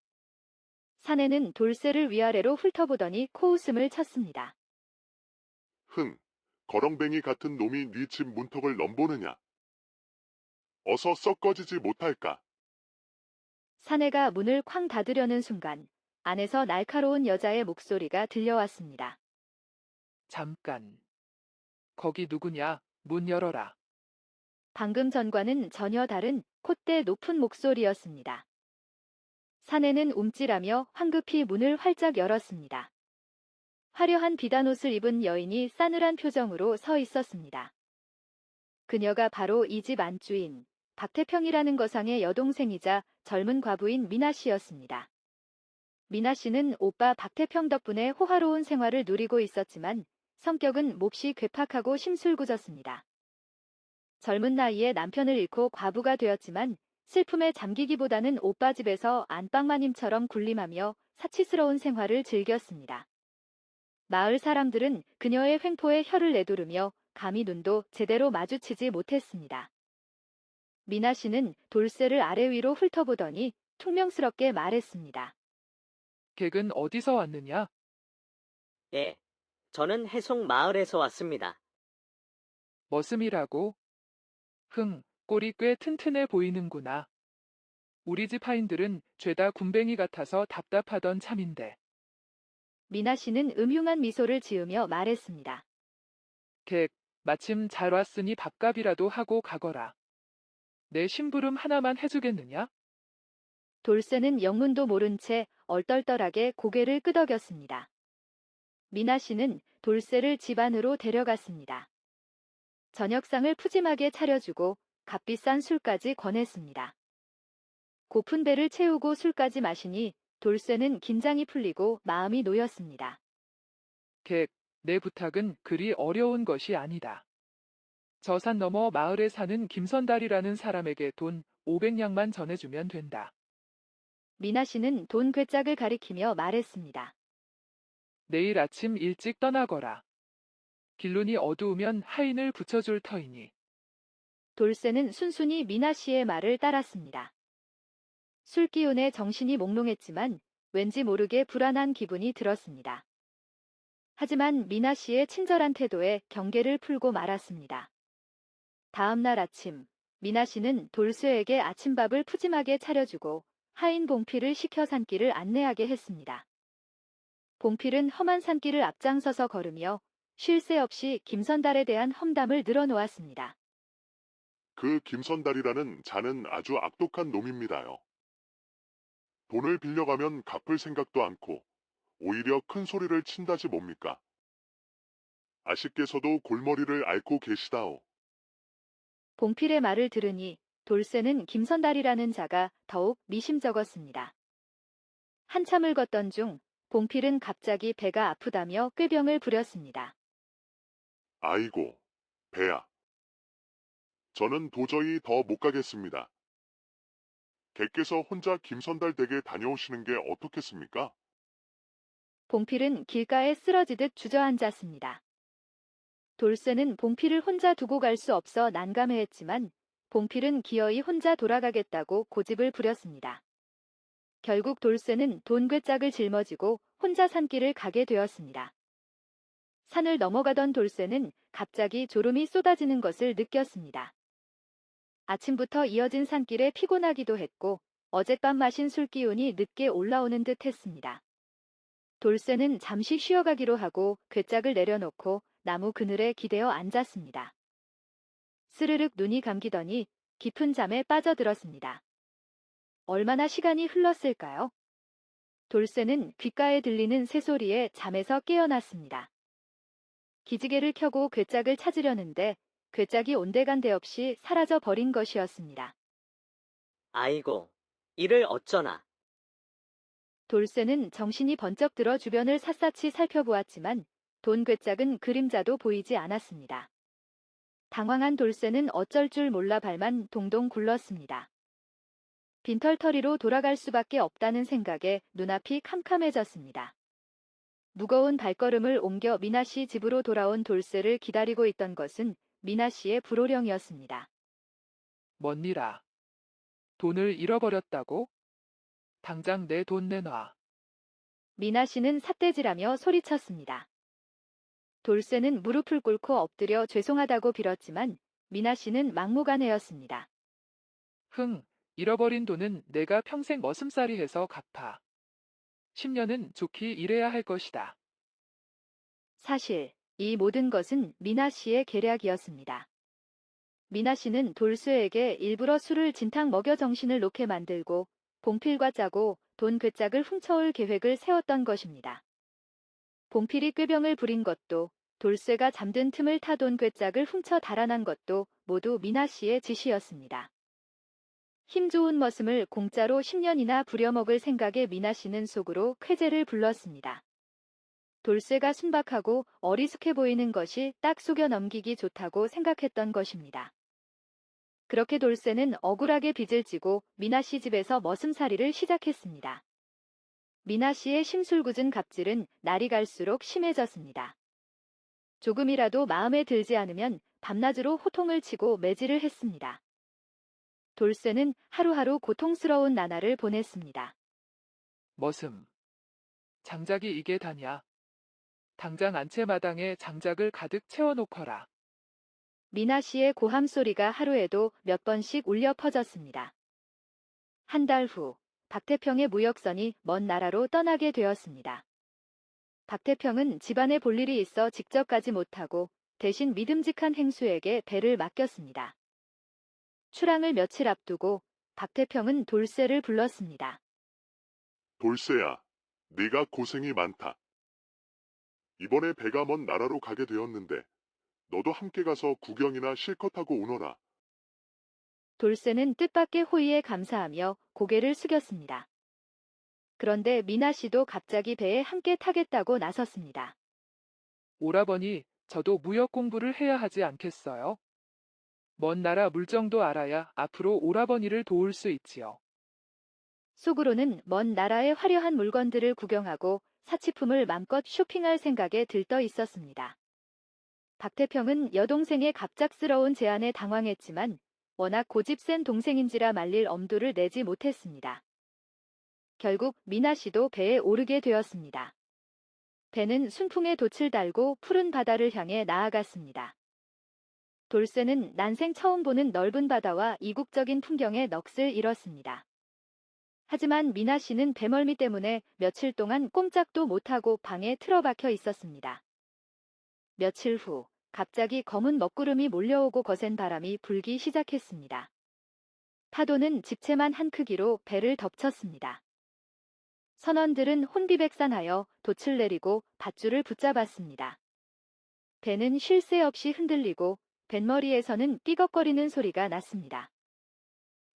사내는 돌쇠를 위아래로 훑어보더니 코웃음을 쳤습니다. 흥, 거렁뱅이 같은 놈이 네 집 문턱을 넘보느냐. 어서 썩 꺼지지 못할까. 사내가 문을 쾅 닫으려는 순간 안에서 날카로운 여자의 목소리가 들려왔습니다. 잠깐. 거기 누구냐? 문 열어라. 방금 전과는 전혀 다른 콧대 높은 목소리였습니다. 사내는 움찔하며 황급히 문을 활짝 열었습니다. 화려한 비단옷을 입은 여인이 싸늘한 표정으로 서 있었습니다. 그녀가 바로 이 집 안주인 박태평이라는 거상의 여동생이자 젊은 과부인 미나 씨였습니다. 미나 씨는 오빠 박태평 덕분에 호화로운 생활을 누리고 있었지만 성격은 몹시 괴팍하고 심술궂었습니다. 젊은 나이에 남편을 잃고 과부가 되었지만 슬픔에 잠기기보다는 오빠 집에서 안방마님처럼 군림하며 사치스러운 생활을 즐겼습니다. 마을 사람들은 그녀의 횡포에 혀를 내두르며 감히 눈도 제대로 마주치지 못했습니다. 미나 씨는 돌쇠를 아래 위로 훑어보더니 퉁명스럽게 말했습니다. 객은 어디서 왔느냐? 예, 저는 해송 마을에서 왔습니다. 머슴이라고? 흥, 꼴이 꽤 튼튼해 보이는구나. 우리 집 하인들은 죄다 군뱅이 같아서 답답하던 참인데. 미나 씨는 음흉한 미소를 지으며 말했습니다. 객, 마침 잘 왔으니 밥값이라도 하고 가거라. 내 심부름 하나만 해주겠느냐? 돌쇠는 영문도 모른 채 얼떨떨하게 고개를 끄덕였습니다. 미나 씨는 돌쇠를 집 안으로 데려갔습니다. 저녁상을 푸짐하게 차려주고 값비싼 술까지 권했습니다. 고픈 배를 채우고 술까지 마시니 돌쇠는 긴장이 풀리고 마음이 놓였습니다. 객, 내 부탁은 그리 어려운 것이 아니다. 저 산 너머 마을에 사는 김선달이라는 사람에게 돈 500냥만 전해주면 된다. 미나 씨는 돈 괴짝을 가리키며 말했습니다. 내일 아침 일찍 떠나거라. 길눈이 어두우면 하인을 붙여줄 터이니. 돌쇠는 순순히 미나 씨의 말을 따랐습니다. 술 기운에 정신이 몽롱했지만 왠지 모르게 불안한 기분이 들었습니다. 하지만 미나 씨의 친절한 태도에 경계를 풀고 말았습니다. 다음 날 아침, 미나 씨는 돌쇠에게 아침밥을 푸짐하게 차려주고 하인 봉필을 시켜 산길을 안내하게 했습니다. 봉필은 험한 산길을 앞장서서 걸으며 쉴 새 없이 김선달에 대한 험담을 늘어놓았습니다. 그 김선달이라는 자는 아주 악독한 놈입니다요. 돈을 빌려가면 갚을 생각도 않고 오히려 큰 소리를 친다지 뭡니까? 아쉽게서도 골머리를 앓고 계시다오. 봉필의 말을 들으니 돌쇠는 김선달이라는 자가 더욱 미심쩍었습니다. 한참을 걷던 중 봉필은 갑자기 배가 아프다며 꾀병을 부렸습니다. 아이고, 배야. 저는 도저히 더 못 가겠습니다. 객께서 혼자 김선달 댁에 다녀오시는 게 어떻겠습니까? 봉필은 길가에 쓰러지듯 주저앉았습니다. 돌쇠는 봉필을 혼자 두고 갈 수 없어 난감해했지만 봉필은 기어이 혼자 돌아가겠다고 고집을 부렸습니다. 결국 돌쇠는 돈괴짝을 짊어지고 혼자 산길을 가게 되었습니다. 산을 넘어가던 돌쇠는 갑자기 졸음이 쏟아지는 것을 느꼈습니다. 아침부터 이어진 산길에 피곤하기도 했고 어젯밤 마신 술 기운이 늦게 올라오는 듯 했습니다. 돌쇠는 잠시 쉬어가기로 하고 괴짝을 내려놓고 나무 그늘에 기대어 앉았습니다. 스르륵 눈이 감기더니 깊은 잠에 빠져들었습니다. 얼마나 시간이 흘렀을까요? 돌쇠는 귓가에 들리는 새소리에 잠에서 깨어났습니다. 기지개를 켜고 괴짝을 찾으려는데 괴짝이 온데간데 없이 사라져 버린 것이었습니다. 아이고, 이를 어쩌나. 돌쇠는 정신이 번쩍 들어 주변을 샅샅이 살펴보았지만 돈 괴짝은 그림자도 보이지 않았습니다. 당황한 돌쇠는 어쩔 줄 몰라 발만 동동 굴렀습니다. 빈털터리로 돌아갈 수밖에 없다는 생각에 눈앞이 캄캄해졌습니다. 무거운 발걸음을 옮겨 미나 씨 집으로 돌아온 돌쇠를 기다리고 있던 것은 미나 씨의 불호령이었습니다. 뭔일아. 돈을 잃어버렸다고? 당장 내 돈 내놔. 미나 씨는 삿대질하며 소리쳤습니다. 돌쇠는 무릎을 꿇고 엎드려 죄송하다고 빌었지만 미나 씨는 막무가내였습니다. 흥, 잃어버린 돈은 내가 평생 머슴살이 해서 갚아. 10년은 좋게 일해야 할 것이다. 사실 이 모든 것은 미나 씨의 계략이었습니다. 미나 씨는 돌쇠에게 일부러 술을 진탕 먹여 정신을 놓게 만들고 봉필과 짜고 돈 그 짝을 훔쳐올 계획을 세웠던 것입니다. 봉필이 꾀병을 부린 것도 돌쇠가 잠든 틈을 타 돈 그 짝을 훔쳐 달아난 것도 모두 미나 씨의 지시였습니다. 힘 좋은 머슴을 공짜로 10년이나 부려먹을 생각에 미나 씨는 속으로 쾌재를 불렀습니다. 돌쇠가 순박하고 어리숙해 보이는 것이 딱 속여 넘기기 좋다고 생각했던 것입니다. 그렇게 돌쇠는 억울하게 빚을 지고 미나 씨 집에서 머슴살이를 시작했습니다. 미나 씨의 심술궂은 갑질은 날이 갈수록 심해졌습니다. 조금이라도 마음에 들지 않으면 밤낮으로 호통을 치고 매질을 했습니다. 돌쇠는 하루하루 고통스러운 나날을 보냈습니다. 머슴. 장작이 이게 다냐? 당장 안채마당에 장작을 가득 채워놓거라. 미나 씨의 고함 소리가 하루에도 몇 번씩 울려 퍼졌습니다. 한 달 후, 박태평의 무역선이 먼 나라로 떠나게 되었습니다. 박태평은 집안에 볼 일이 있어 직접 가지 못하고 대신 믿음직한 행수에게 배를 맡겼습니다. 출항을 며칠 앞두고 박태평은 돌쇠를 불렀습니다. 돌쇠야, 네가 고생이 많다. 이번에 배가 먼 나라로 가게 되었는데 너도 함께 가서 구경이나 실컷 하고 오너라. 돌쇠는 뜻밖의 호의에 감사하며 고개를 숙였습니다. 그런데 미나 씨도 갑자기 배에 함께 타겠다고 나섰습니다. 오라버니, 저도 무역 공부를 해야 하지 않겠어요? 먼 나라 물정도 알아야 앞으로 오라버니를 도울 수 있지요. 속으로는 먼 나라의 화려한 물건들을 구경하고 사치품을 맘껏 쇼핑할 생각에 들떠 있었습니다. 박태평은 여동생의 갑작스러운 제안에 당황했지만 워낙 고집센 동생인지라 말릴 엄두를 내지 못했습니다. 결국 미나 씨도 배에 오르게 되었습니다. 배는 순풍에 돛을 달고 푸른 바다를 향해 나아갔습니다. 돌쇠는 난생 처음 보는 넓은 바다와 이국적인 풍경에 넋을 잃었습니다. 하지만 미나 씨는 배멀미 때문에 며칠 동안 꼼짝도 못하고 방에 틀어박혀 있었습니다. 며칠 후 갑자기 검은 먹구름이 몰려오고 거센 바람이 불기 시작했습니다. 파도는 집채만 한 크기로 배를 덮쳤습니다. 선원들은 혼비백산하여 돛을 내리고 밧줄을 붙잡았습니다. 배는 쉴 새 없이 흔들리고 뱃머리에서는 삐걱거리는 소리가 났습니다.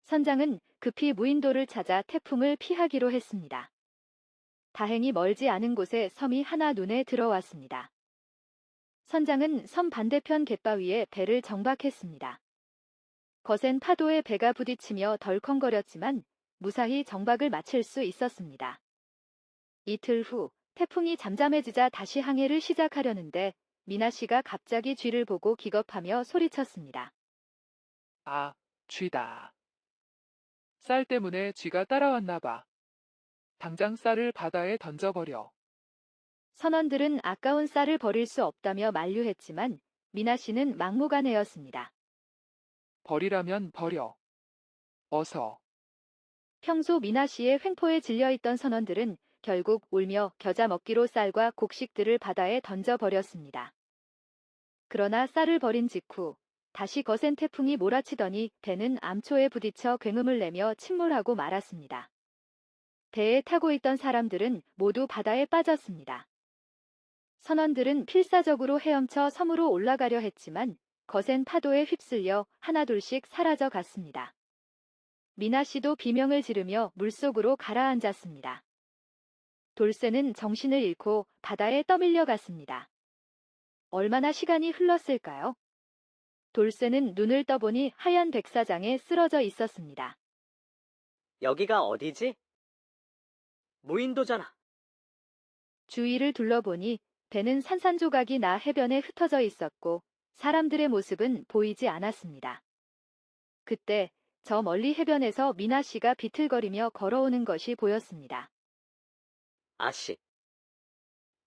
선장은 급히 무인도를 찾아 태풍을 피하기로 했습니다. 다행히 멀지 않은 곳에 섬이 하나 눈에 들어왔습니다. 선장은 섬 반대편 갯바위에 배를 정박했습니다. 거센 파도에 배가 부딪히며 덜컹거렸지만 무사히 정박을 마칠 수 있었습니다. 이틀 후 태풍이 잠잠해지자 다시 항해를 시작하려는데 미나 씨가 갑자기 쥐를 보고 기겁하며 소리쳤습니다. 아, 쥐다. 쌀 때문에 쥐가 따라왔나 봐. 당장 쌀을 바다에 던져버려. 선원들은 아까운 쌀을 버릴 수 없다며 만류했지만 미나 씨는 막무가내였습니다. 버리라면 버려. 어서. 평소 미나 씨의 횡포에 질려있던 선원들은 결국 울며 겨자 먹기로 쌀과 곡식들을 바다에 던져버렸습니다. 그러나 쌀을 버린 직후 다시 거센 태풍이 몰아치더니 배는 암초에 부딪혀 굉음을 내며 침몰하고 말았습니다. 배에 타고 있던 사람들은 모두 바다에 빠졌습니다. 선원들은 필사적으로 헤엄쳐 섬으로 올라가려 했지만 거센 파도에 휩쓸려 하나둘씩 사라져 갔습니다. 미나 씨도 비명을 지르며 물속으로 가라앉았습니다. 돌쇠는 정신을 잃고 바다에 떠밀려 갔습니다. 얼마나 시간이 흘렀을까요? 돌쇠는 눈을 떠보니 하얀 백사장에 쓰러져 있었습니다. 여기가 어디지? 무인도잖아. 주위를 둘러보니 배는 산산조각이 나 해변에 흩어져 있었고 사람들의 모습은 보이지 않았습니다. 그때 저 멀리 해변에서 미나 씨가 비틀거리며 걸어오는 것이 보였습니다. 아씨,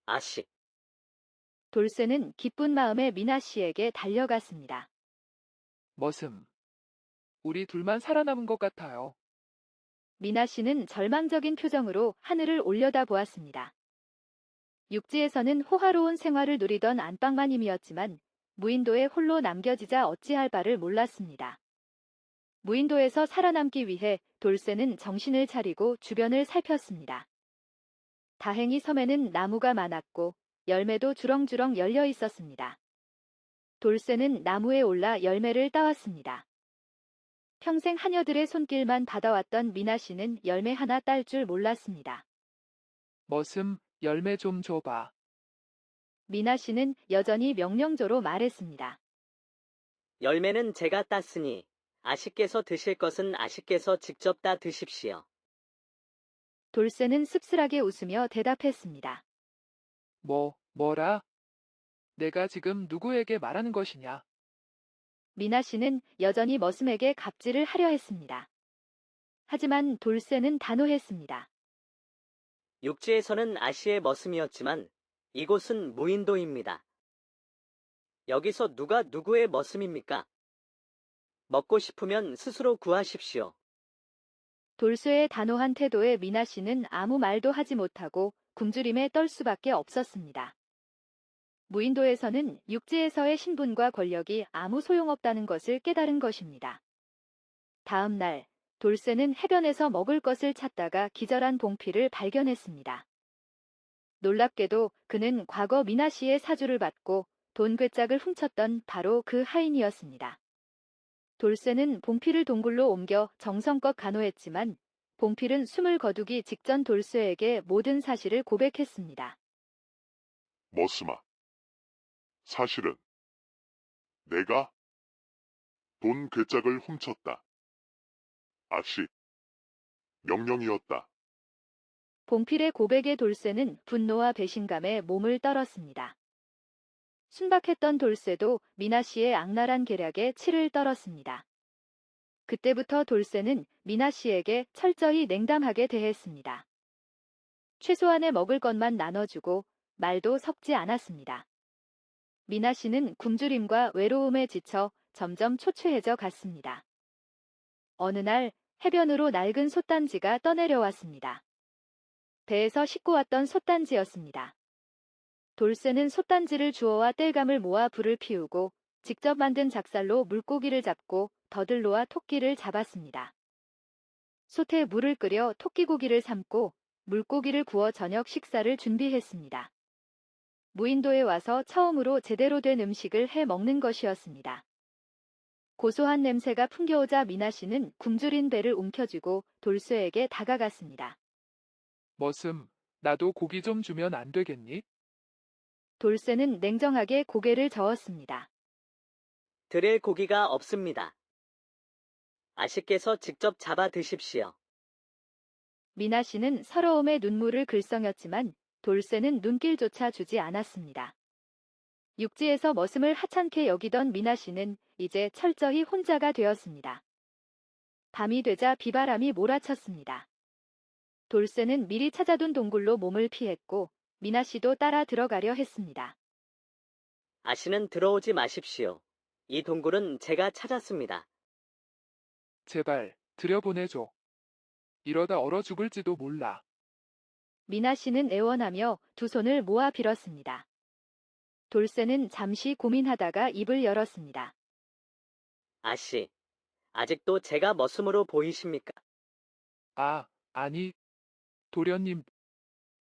아씨. 돌쇠는 기쁜 마음에 미나 씨에게 달려갔습니다. 머슴. 우리 둘만 살아남은 것 같아요. 미나 씨는 절망적인 표정으로 하늘을 올려다 보았습니다. 육지에서는 호화로운 생활을 누리던 안방마님이었지만 무인도에 홀로 남겨지자 어찌할 바를 몰랐습니다. 무인도에서 살아남기 위해 돌쇠는 정신을 차리고 주변을 살폈습니다. 다행히 섬에는 나무가 많았고 열매도 주렁주렁 열려 있었습니다. 돌쇠는 나무에 올라 열매를 따왔습니다. 평생 하녀들의 손길만 받아왔던 미나 씨는 열매 하나 딸 줄 몰랐습니다. 머슴, 열매 좀 줘봐. 미나 씨는 여전히 명령조로 말했습니다. 열매는 제가 땄으니 아씨께서 드실 것은 아씨께서 직접 따 드십시오. 돌쇠는 씁쓸하게 웃으며 대답했습니다. 뭐라? 내가 지금 누구에게 말하는 것이냐? 미나 씨는 여전히 머슴에게 갑질을 하려 했습니다. 하지만 돌쇠는 단호했습니다. 육지에서는 아씨의 머슴이었지만 이곳은 무인도입니다. 여기서 누가 누구의 머슴입니까? 먹고 싶으면 스스로 구하십시오. 돌쇠의 단호한 태도에 미나 씨는 아무 말도 하지 못하고 굶주림에 떨 수밖에 없었습니다. 무인도에서는 육지에서의 신분과 권력이 아무 소용없다는 것을 깨달은 것입니다. 다음 날 돌쇠는 해변에서 먹을 것을 찾다가 기절한 봉피를 발견했습니다. 놀랍게도 그는 과거 미나 씨의 사주를 받고 돈 괴짝을 훔쳤던 바로 그 하인이었습니다. 돌쇠는 봉필을 동굴로 옮겨 정성껏 간호했지만 봉필은 숨을 거두기 직전 돌쇠에게 모든 사실을 고백했습니다. 머슴아. 사실은 내가 돈 괴짝을 훔쳤다. 아씨. 명령이었다. 봉필의 고백에 돌쇠는 분노와 배신감에 몸을 떨었습니다. 순박했던 돌쇠도 미나 씨의 악랄한 계략에 치를 떨었습니다. 그때부터 돌쇠는 미나 씨에게 철저히 냉담하게 대했습니다. 최소한의 먹을 것만 나눠주고 말도 섞지 않았습니다. 미나 씨는 굶주림과 외로움에 지쳐 점점 초췌해져 갔습니다. 어느 날 해변으로 낡은 솥단지가 떠내려왔습니다. 배에서 싣고 왔던 솥단지였습니다. 돌쇠는 솥단지를 주워와 땔감을 모아 불을 피우고 직접 만든 작살로 물고기를 잡고 더들로와 토끼를 잡았습니다. 솥에 물을 끓여 토끼고기를 삶고 물고기를 구워 저녁 식사를 준비했습니다. 무인도에 와서 처음으로 제대로 된 음식을 해 먹는 것이었습니다. 고소한 냄새가 풍겨오자 미나 씨는 굶주린 배를 움켜쥐고 돌쇠에게 다가갔습니다. 머슴, 나도 고기 좀 주면 안 되겠니? 돌쇠는 냉정하게 고개를 저었습니다. 드릴 고기가 없습니다. 아씨께서 직접 잡아 드십시오. 미나 씨는 서러움에 눈물을 글썽였지만 돌쇠는 눈길조차 주지 않았습니다. 육지에서 머슴을 하찮게 여기던 미나 씨는 이제 철저히 혼자가 되었습니다. 밤이 되자 비바람이 몰아쳤습니다. 돌쇠는 미리 찾아둔 동굴로 몸을 피했고 미나 씨도 따라 들어가려 했습니다. 아씨는 들어오지 마십시오. 이 동굴은 제가 찾았습니다. 제발, 들여보내줘. 이러다 얼어 죽을지도 몰라. 미나 씨는 애원하며 두 손을 모아 빌었습니다. 돌쇠는 잠시 고민하다가 입을 열었습니다. 아씨, 아직도 제가 머슴으로 보이십니까? 아니, 도련님,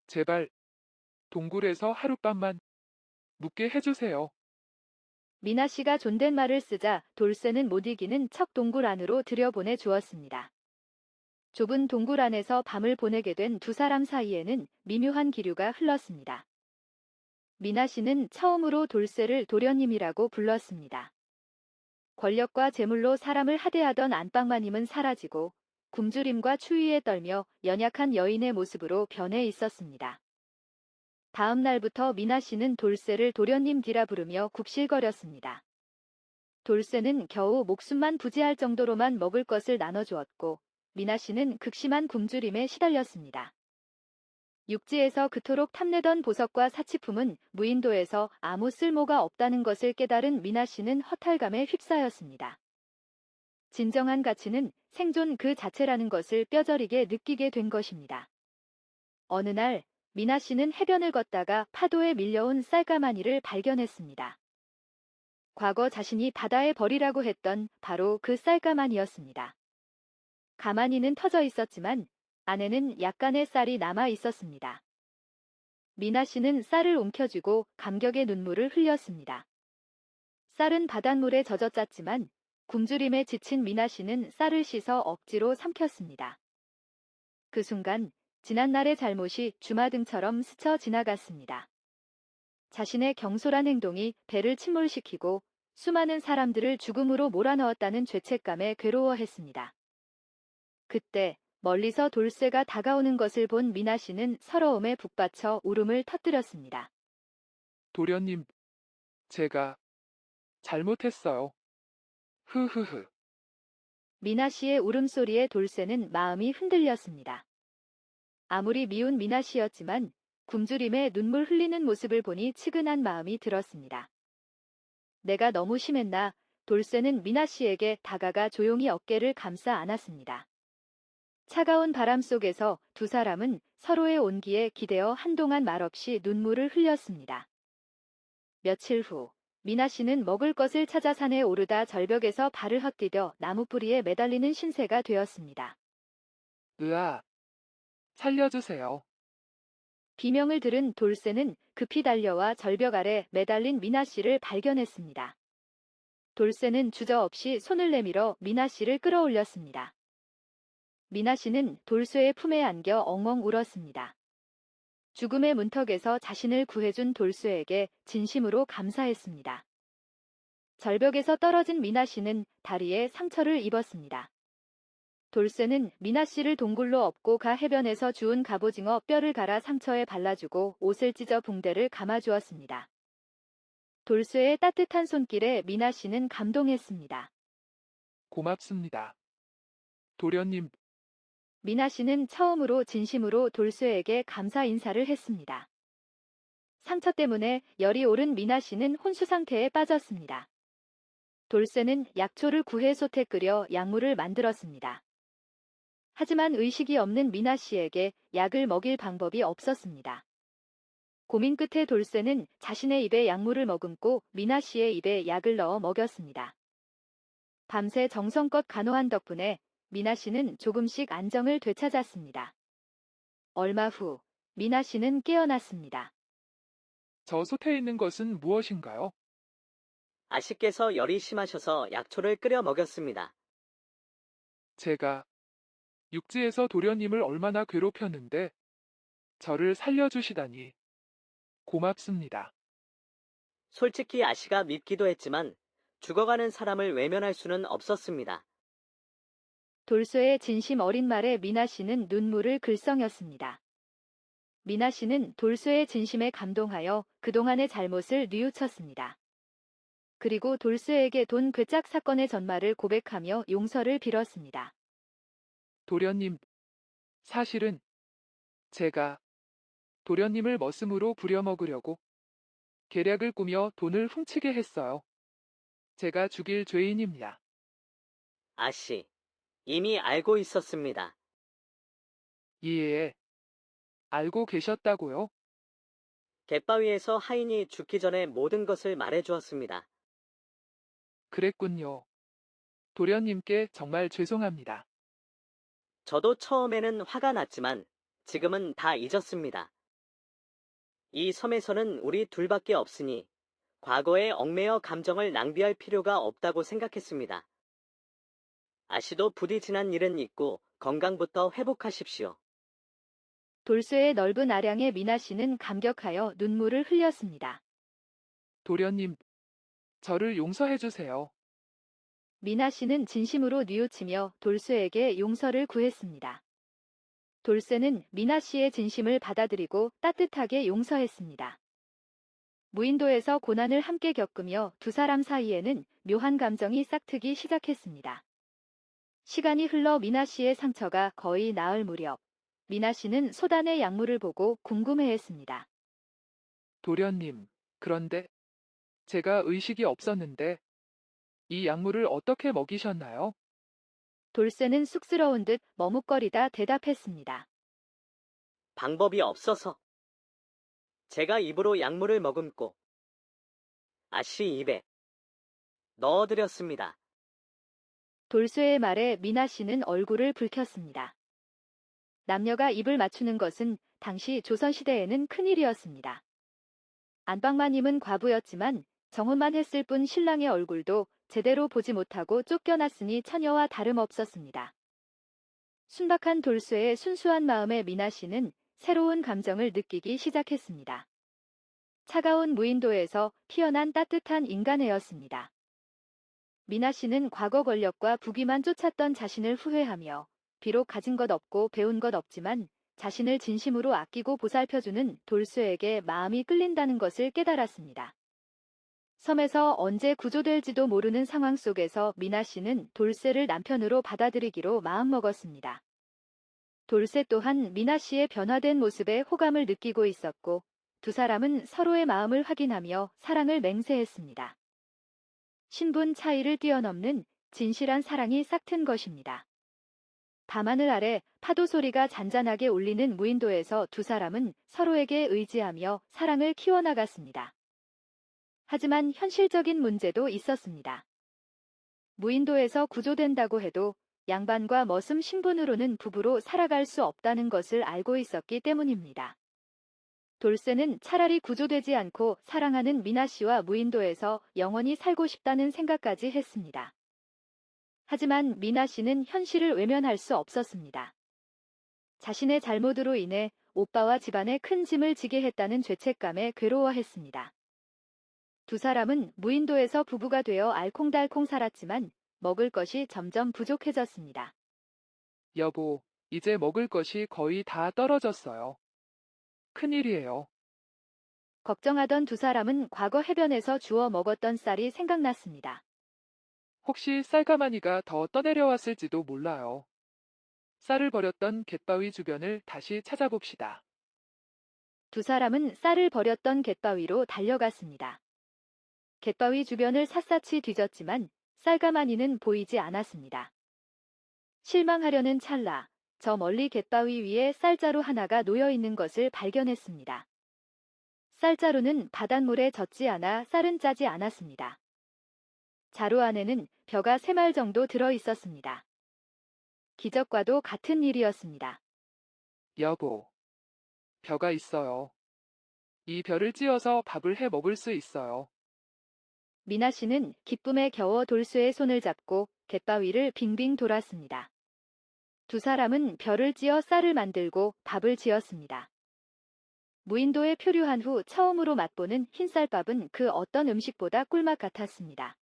제발, 동굴에서 하룻밤만 묵게 해주세요. 미나 씨가 존댓말을 쓰자 돌쇠는 못 이기는 척 동굴 안으로 들여보내 주었습니다. 좁은 동굴 안에서 밤을 보내게 된 두 사람 사이에는 미묘한 기류가 흘렀습니다. 미나 씨는 처음으로 돌쇠를 도련님이라고 불렀습니다. 권력과 재물로 사람을 하대하던 안방마님은 사라지고 굶주림과 추위에 떨며 연약한 여인의 모습으로 변해 있었습니다. 다음 날부터 미나 씨는 돌쇠를 도련님 뒤라 부르며 굽실거렸습니다. 돌쇠는 겨우 목숨만 부지할 정도로만 먹을 것을 나눠주었고 미나 씨는 극심한 굶주림에 시달렸습니다. 육지에서 그토록 탐내던 보석과 사치품은 무인도에서 아무 쓸모가 없다는 것을 깨달은 미나 씨는 허탈감에 휩싸였습니다. 진정한 가치는 생존 그 자체라는 것을 뼈저리게 느끼게 된 것입니다. 어느 날 미나 씨는 해변을 걷다가 파도에 밀려온 쌀가마니를 발견했습니다. 과거 자신이 바다에 버리라고 했던 바로 그 쌀가마니였습니다. 가마니는 터져 있었지만 안에는 약간의 쌀이 남아 있었습니다. 미나 씨는 쌀을 움켜쥐고 감격의 눈물을 흘렸습니다. 쌀은 바닷물에 젖었졌지만 굶주림에 지친 미나 씨는 쌀을 씻어 억지로 삼켰습니다. 그 순간 지난날의 잘못이 주마등처럼 스쳐 지나갔습니다. 자신의 경솔한 행동이 배를 침몰시키고 수많은 사람들을 죽음으로 몰아넣었다는 죄책감에 괴로워했습니다. 그때 멀리서 돌쇠가 다가오는 것을 본 미나 씨는 서러움에 북받쳐 울음을 터뜨렸습니다. 도련님, 제가 잘못했어요. 흐흐흐. 미나 씨의 울음소리에 돌쇠는 마음이 흔들렸습니다. 아무리 미운 미나 씨였지만 굶주림에 눈물 흘리는 모습을 보니 측은한 마음이 들었습니다. 내가 너무 심했나? 돌쇠는 미나 씨에게 다가가 조용히 어깨를 감싸 안았습니다. 차가운 바람 속에서 두 사람은 서로의 온기에 기대어 한동안 말없이 눈물을 흘렸습니다. 며칠 후 미나 씨는 먹을 것을 찾아 산에 오르다 절벽에서 발을 헛디뎌 나무뿌리에 매달리는 신세가 되었습니다. 으아, 살려주세요. 비명을 들은 돌쇠는 급히 달려와 절벽 아래 매달린 미나 씨를 발견했습니다. 돌쇠는 주저없이 손을 내밀어 미나 씨를 끌어올렸습니다. 미나 씨는 돌쇠의 품에 안겨 엉엉 울었습니다. 죽음의 문턱에서 자신을 구해준 돌쇠에게 진심으로 감사했습니다. 절벽에서 떨어진 미나 씨는 다리에 상처를 입었습니다. 돌쇠는 미나 씨를 동굴로 업고 가 해변에서 주운 갑오징어 뼈를 갈아 상처에 발라주고 옷을 찢어 붕대를 감아주었습니다. 돌쇠의 따뜻한 손길에 미나 씨는 감동했습니다. 고맙습니다. 도련님, 미나 씨는 처음으로 진심으로 돌쇠에게 감사 인사를 했습니다. 상처 때문에 열이 오른 미나 씨는 혼수 상태에 빠졌습니다. 돌쇠는 약초를 구해 솥에 끓여 약물을 만들었습니다. 하지만 의식이 없는 미나 씨에게 약을 먹일 방법이 없었습니다. 고민 끝에 돌쇠는 자신의 입에 약물을 머금고 미나 씨의 입에 약을 넣어 먹였습니다. 밤새 정성껏 간호한 덕분에 미나 씨는 조금씩 안정을 되찾았습니다. 얼마 후 미나 씨는 깨어났습니다. 저 솥에 있는 것은 무엇인가요? 아씨께서 열이 심하셔서 약초를 끓여 먹였습니다. 제가 육지에서 도련님을 얼마나 괴롭혔는데 저를 살려주시다니 고맙습니다. 솔직히 아씨가 밉기도 했지만 죽어가는 사람을 외면할 수는 없었습니다. 돌쇠의 진심 어린 말에 미나 씨는 눈물을 글썽였습니다. 미나 씨는 돌쇠의 진심에 감동하여 그동안의 잘못을 뉘우쳤습니다. 그리고 돌쇠에게 돈 괴짝 사건의 전말을 고백하며 용서를 빌었습니다. 도련님, 사실은 제가 도련님을 머슴으로 부려먹으려고 계략을 꾸며 돈을 훔치게 했어요. 제가 죽일 죄인입니다. 아씨, 이미 알고 있었습니다. 예, 알고 계셨다고요? 갯바위에서 하인이 죽기 전에 모든 것을 말해주었습니다. 그랬군요. 도련님께 정말 죄송합니다. 저도 처음에는 화가 났지만 지금은 다 잊었습니다. 이 섬에서는 우리 둘밖에 없으니 과거에 얽매여 감정을 낭비할 필요가 없다고 생각했습니다. 아씨도 부디 지난 일은 잊고 건강부터 회복하십시오. 돌쇠의 넓은 아량에 미나 씨는 감격하여 눈물을 흘렸습니다. 도련님, 저를 용서해 주세요. 미나 씨는 진심으로 뉘우치며 돌쇠에게 용서를 구했습니다. 돌쇠는 미나 씨의 진심을 받아들이고 따뜻하게 용서했습니다. 무인도에서 고난을 함께 겪으며 두 사람 사이에는 묘한 감정이 싹트기 시작했습니다. 시간이 흘러 미나 씨의 상처가 거의 나을 무렵, 미나 씨는 소단의 약물을 보고 궁금해했습니다. 도련님, 그런데 제가 의식이 없었는데 이 약물을 어떻게 먹이셨나요? 돌쇠는 쑥스러운 듯 머뭇거리다 대답했습니다. 방법이 없어서 제가 입으로 약물을 머금고 아씨 입에 넣어드렸습니다. 돌쇠의 말에 미나 씨는 얼굴을 붉혔습니다. 남녀가 입을 맞추는 것은 당시 조선시대에는 큰일이었습니다. 안방마님은 과부였지만 정혼만 했을 뿐 신랑의 얼굴도 제대로 보지 못하고 쫓겨났으니 처녀와 다름없었습니다. 순박한 돌쇠의 순수한 마음에 미나 씨는 새로운 감정을 느끼기 시작했습니다. 차가운 무인도에서 피어난 따뜻한 인간애였습니다. 미나 씨는 과거 권력과 부귀만 쫓았던 자신을 후회하며 비록 가진 것 없고 배운 것 없지만 자신을 진심으로 아끼고 보살펴주는 돌쇠에게 마음이 끌린다는 것을 깨달았습니다. 섬에서 언제 구조될지도 모르는 상황 속에서 미나 씨는 돌쇠를 남편으로 받아들이기로 마음먹었습니다. 돌쇠 또한 미나 씨의 변화된 모습에 호감을 느끼고 있었고 두 사람은 서로의 마음을 확인하며 사랑을 맹세했습니다. 신분 차이를 뛰어넘는 진실한 사랑이 싹튼 것입니다. 밤하늘 아래 파도 소리가 잔잔하게 울리는 무인도에서 두 사람은 서로에게 의지하며 사랑을 키워나갔습니다. 하지만 현실적인 문제도 있었습니다. 무인도에서 구조된다고 해도 양반과 머슴 신분으로는 부부로 살아갈 수 없다는 것을 알고 있었기 때문입니다. 돌쇠는 차라리 구조되지 않고 사랑하는 미나 씨와 무인도에서 영원히 살고 싶다는 생각까지 했습니다. 하지만 미나 씨는 현실을 외면할 수 없었습니다. 자신의 잘못으로 인해 오빠와 집안에 큰 짐을 지게 했다는 죄책감에 괴로워했습니다. 두 사람은 무인도에서 부부가 되어 알콩달콩 살았지만 먹을 것이 점점 부족해졌습니다. 여보, 이제 먹을 것이 거의 다 떨어졌어요. 큰일이에요. 걱정하던 두 사람은 과거 해변에서 주워 먹었던 쌀이 생각났습니다. 혹시 쌀가마니가 더 떠내려왔을지도 몰라요. 쌀을 버렸던 갯바위 주변을 다시 찾아봅시다. 두 사람은 쌀을 버렸던 갯바위로 달려갔습니다. 갯바위 주변을 샅샅이 뒤졌지만 쌀가마니는 보이지 않았습니다. 실망하려는 찰나, 저 멀리 갯바위 위에 쌀자루 하나가 놓여 있는 것을 발견했습니다. 쌀자루는 바닷물에 젖지 않아 쌀은 짜지 않았습니다. 자루 안에는 벼가 3말 정도 들어 있었습니다. 기적과도 같은 일이었습니다. 여보, 벼가 있어요. 이 벼를 찧어서 밥을 해 먹을 수 있어요. 미나 씨는 기쁨에 겨워 돌쇠의 손을 잡고 갯바위를 빙빙 돌았습니다. 두 사람은 벼를 찧어 쌀을 만들고 밥을 지었습니다. 무인도에 표류한 후 처음으로 맛보는 흰쌀밥은 그 어떤 음식보다 꿀맛 같았습니다.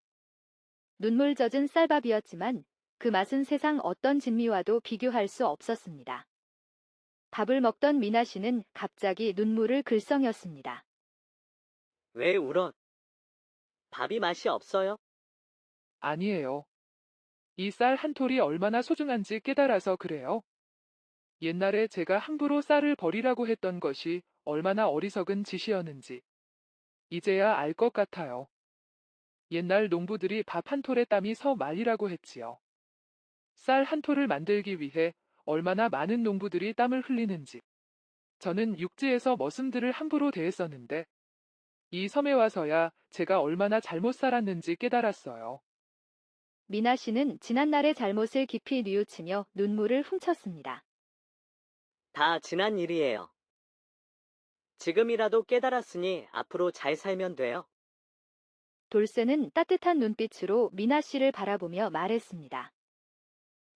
눈물 젖은 쌀밥이었지만 그 맛은 세상 어떤 진미와도 비교할 수 없었습니다. 밥을 먹던 미나 씨는 갑자기 눈물을 글썽였습니다. 왜 울어? 밥이 맛이 없어요? 아니에요. 이 쌀 한 톨이 얼마나 소중한지 깨달아서 그래요. 옛날에 제가 함부로 쌀을 버리라고 했던 것이 얼마나 어리석은 짓이었는지 이제야 알 것 같아요. 옛날 농부들이 밥 한 톨에 땀이 서 말이라고 했지요. 쌀 한 톨을 만들기 위해 얼마나 많은 농부들이 땀을 흘리는지. 저는 육지에서 머슴들을 함부로 대했었는데 이 섬에 와서야 제가 얼마나 잘못 살았는지 깨달았어요. 미나 씨는 지난날의 잘못을 깊이 뉘우치며 눈물을 훔쳤습니다. 다 지난 일이에요. 지금이라도 깨달았으니 앞으로 잘 살면 돼요. 돌쇠는 따뜻한 눈빛으로 미나 씨를 바라보며 말했습니다.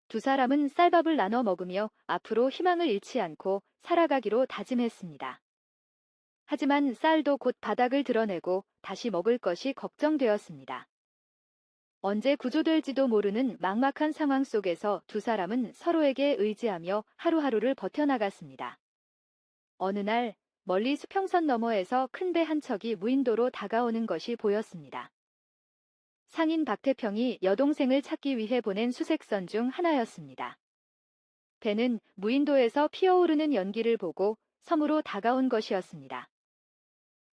두 사람은 쌀밥을 나눠 먹으며 앞으로 희망을 잃지 않고 살아가기로 다짐했습니다. 하지만 쌀도 곧 바닥을 드러내고 다시 먹을 것이 걱정되었습니다. 언제 구조될지도 모르는 막막한 상황 속에서 두 사람은 서로에게 의지하며 하루하루를 버텨나갔습니다. 어느 날 멀리 수평선 너머에서 큰 배 한 척이 무인도로 다가오는 것이 보였습니다. 상인 박태평이 여동생을 찾기 위해 보낸 수색선 중 하나였습니다. 배는 무인도에서 피어오르는 연기를 보고 섬으로 다가온 것이었습니다.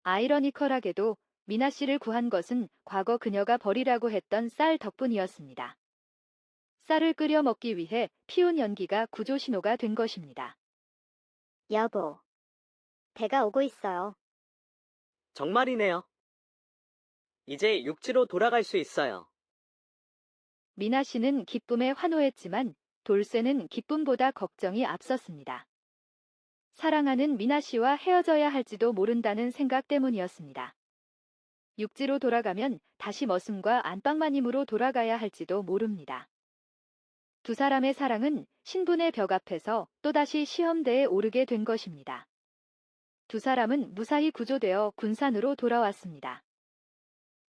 아이러니컬하게도 미나 씨를 구한 것은 과거 그녀가 버리라고 했던 쌀 덕분이었습니다. 쌀을 끓여 먹기 위해 피운 연기가 구조 신호가 된 것입니다. 여보, 배가 오고 있어요. 정말이네요. 이제 육지로 돌아갈 수 있어요. 미나 씨는 기쁨에 환호했지만 돌쇠는 기쁨보다 걱정이 앞섰습니다. 사랑하는 미나 씨와 헤어져야 할지도 모른다는 생각 때문이었습니다. 육지로 돌아가면 다시 머슴과 안방마님으로 돌아가야 할지도 모릅니다. 두 사람의 사랑은 신분의 벽 앞에서 또다시 시험대에 오르게 된 것입니다. 두 사람은 무사히 구조되어 군산으로 돌아왔습니다.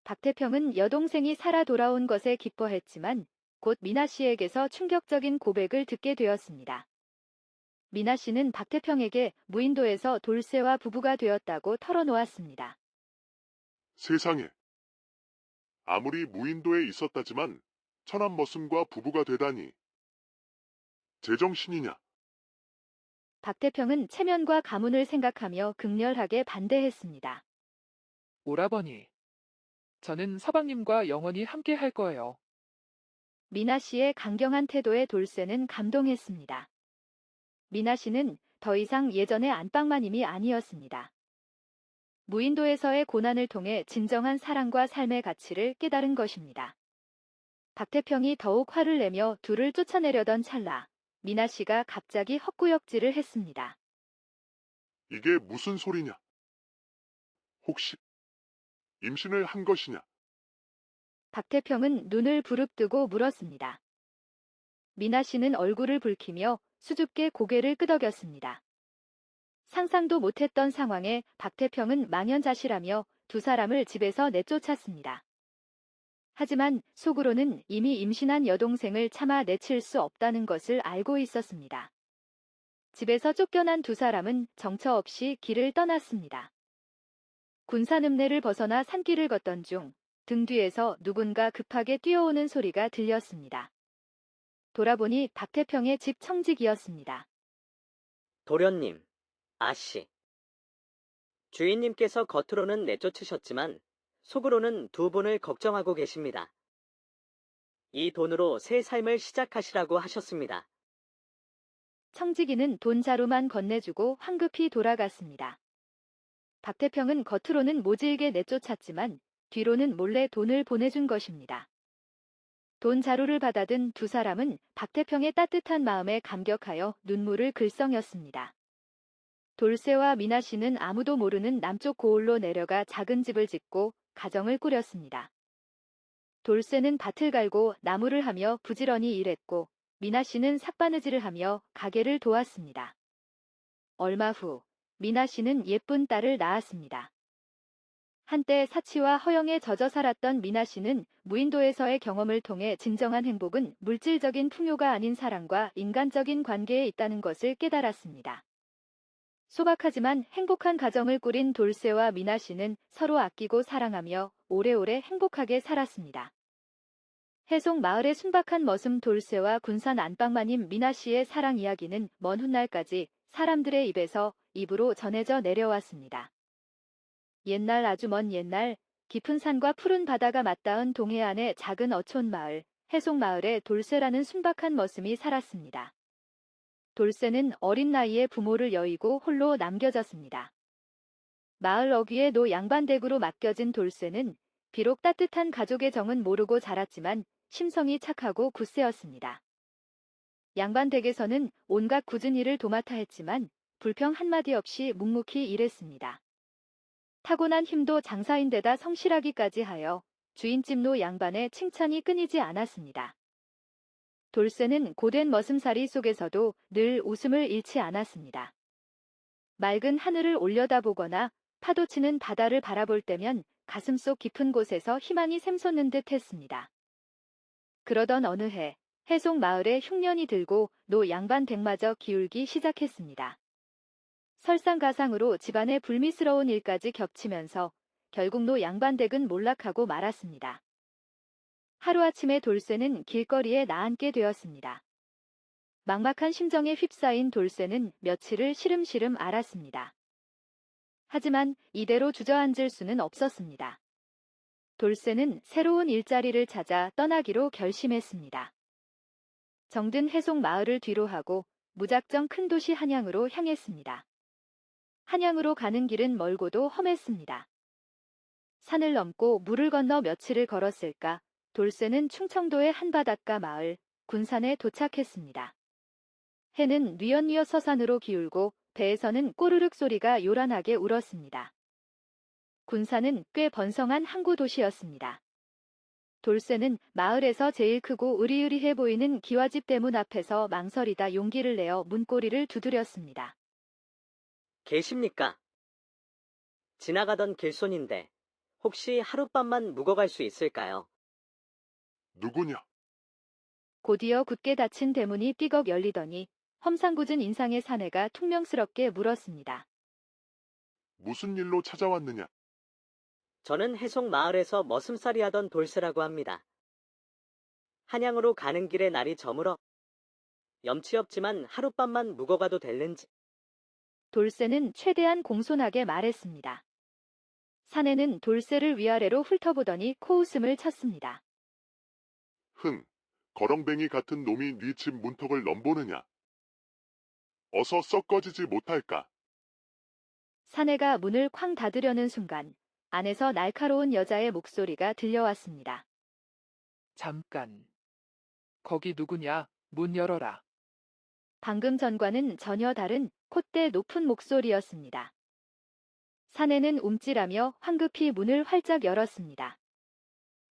박태평은 여동생이 살아 돌아온 것에 기뻐했지만 곧 미나 씨에게서 충격적인 고백을 듣게 되었습니다. 미나 씨는 박태평에게 무인도에서 돌쇠와 부부가 되었다고 털어놓았습니다. 세상에. 아무리 무인도에 있었다지만 천한 머슴과 부부가 되다니. 제정신이냐? 박태평은 체면과 가문을 생각하며 극렬하게 반대했습니다. 오라버니. 저는 서방님과 영원히 함께 할 거예요. 미나 씨의 강경한 태도에 돌쇠는 감동했습니다. 미나 씨는 더 이상 예전의 안방마님이 아니었습니다. 무인도에서의 고난을 통해 진정한 사랑과 삶의 가치를 깨달은 것입니다. 박태평이 더욱 화를 내며 둘을 쫓아내려던 찰나 미나 씨가 갑자기 헛구역질을 했습니다. 이게 무슨 소리냐? 혹시 임신을 한 것이냐? 박태평은 눈을 부릅뜨고 물었습니다. 미나 씨는 얼굴을 붉히며 수줍게 고개를 끄덕였습니다. 상상도 못했던 상황에 박태평은 망연자실하며 두 사람을 집에서 내쫓았습니다. 하지만 속으로는 이미 임신한 여동생을 차마 내칠 수 없다는 것을 알고 있었습니다. 집에서 쫓겨난 두 사람은 정처 없이 길을 떠났습니다. 군산 읍내를 벗어나 산길을 걷던 중 등 뒤에서 누군가 급하게 뛰어오는 소리가 들렸습니다. 돌아보니 박태평의 집 청직이었습니다. 도련님, 아씨. 주인님께서 겉으로는 내쫓으셨지만 속으로는 두 분을 걱정하고 계십니다. 이 돈으로 새 삶을 시작하시라고 하셨습니다. 청지기는 돈 자루만 건네주고 황급히 돌아갔습니다. 박태평은 겉으로는 모질게 내쫓았지만 뒤로는 몰래 돈을 보내준 것입니다. 돈 자루를 받아든 두 사람은 박태평의 따뜻한 마음에 감격하여 눈물을 글썽였습니다. 돌쇠와 미나 씨는 아무도 모르는 남쪽 고을로 내려가 작은 집을 짓고 가정을 꾸렸습니다. 돌쇠는 밭을 갈고 나무를 하며 부지런히 일했고 미나 씨는 삭바느질을 하며 가게를 도왔습니다. 얼마 후 미나 씨는 예쁜 딸을 낳았습니다. 한때 사치와 허영에 젖어 살았던 미나 씨는 무인도에서의 경험을 통해 진정한 행복은 물질적인 풍요가 아닌 사랑과 인간적인 관계에 있다는 것을 깨달았습니다. 소박하지만 행복한 가정을 꾸린 돌쇠와 미나 씨는 서로 아끼고 사랑하며 오래오래 행복하게 살았습니다. 해송 마을의 순박한 머슴 돌쇠와 군산 안방마님 미나 씨의 사랑 이야기는 먼 훗날까지 사람들의 입에서 입으로 전해져 내려왔습니다. 옛날 아주 먼 옛날 깊은 산과 푸른 바다가 맞닿은 동해안의 작은 어촌 마을 해송 마을에 돌쇠라는 순박한 머슴이 살았습니다. 돌쇠는 어린 나이에 부모를 여의고 홀로 남겨졌습니다. 마을 어귀의 노 양반댁으로 맡겨진 돌쇠는 비록 따뜻한 가족의 정은 모르고 자랐지만 심성이 착하고 굳세었습니다. 양반댁에서는 온갖 굳은 일을 도맡아 했지만 불평 한마디 없이 묵묵히 일했습니다. 타고난 힘도 장사인데다 성실하기까지 하여 주인집 노 양반의 칭찬이 끊이지 않았습니다. 돌쇠는 고된 머슴살이 속에서도 늘 웃음을 잃지 않았습니다. 맑은 하늘을 올려다보거나 파도치는 바다를 바라볼 때면 가슴속 깊은 곳에서 희망이 샘솟는 듯 했습니다. 그러던 어느 해, 해송 마을에 흉년이 들고 노 양반댁마저 기울기 시작했습니다. 설상가상으로 집안의 불미스러운 일까지 겹치면서 결국 노 양반댁은 몰락하고 말았습니다. 하루아침에 돌쇠는 길거리에 나앉게 되었습니다. 막막한 심정에 휩싸인 돌쇠는 며칠을 시름시름 앓았습니다. 하지만 이대로 주저앉을 수는 없었습니다. 돌쇠는 새로운 일자리를 찾아 떠나기로 결심했습니다. 정든 해송 마을을 뒤로하고 무작정 큰 도시 한양으로 향했습니다. 한양으로 가는 길은 멀고도 험했습니다. 산을 넘고 물을 건너 며칠을 걸었을까 돌쇠는 충청도의 한 바닷가 마을 군산에 도착했습니다. 해는 뉘엿뉘엿 서산으로 기울고 배에서는 꼬르륵 소리가 요란하게 울었습니다. 군산은 꽤 번성한 항구 도시였습니다. 돌쇠는 마을에서 제일 크고 으리으리해 보이는 기와집 대문 앞에서 망설이다 용기를 내어 문고리를 두드렸습니다. 계십니까? 지나가던 길손인데 혹시 하룻밤만 묵어갈 수 있을까요? 누구냐? 곧이어 굳게 닫힌 대문이 삐걱 열리더니 험상궂은 인상의 사내가 퉁명스럽게 물었습니다. 무슨 일로 찾아왔느냐? 저는 해송 마을에서 머슴살이 하던 돌쇠라고 합니다. 한양으로 가는 길에 날이 저물어 염치 없지만 하룻밤만 묵어가도 될는지. 돌쇠는 최대한 공손하게 말했습니다. 사내는 돌쇠를 위아래로 훑어보더니 코웃음을 쳤습니다. 흥, 거렁뱅이 같은 놈이 네 집 문턱을 넘보느냐? 어서 썩 꺼지지 못할까? 사내가 문을 쾅 닫으려는 순간 안에서 날카로운 여자의 목소리가 들려왔습니다. 잠깐. 거기 누구냐? 문 열어라. 방금 전과는 전혀 다른 콧대 높은 목소리였습니다. 사내는 움찔하며 황급히 문을 활짝 열었습니다.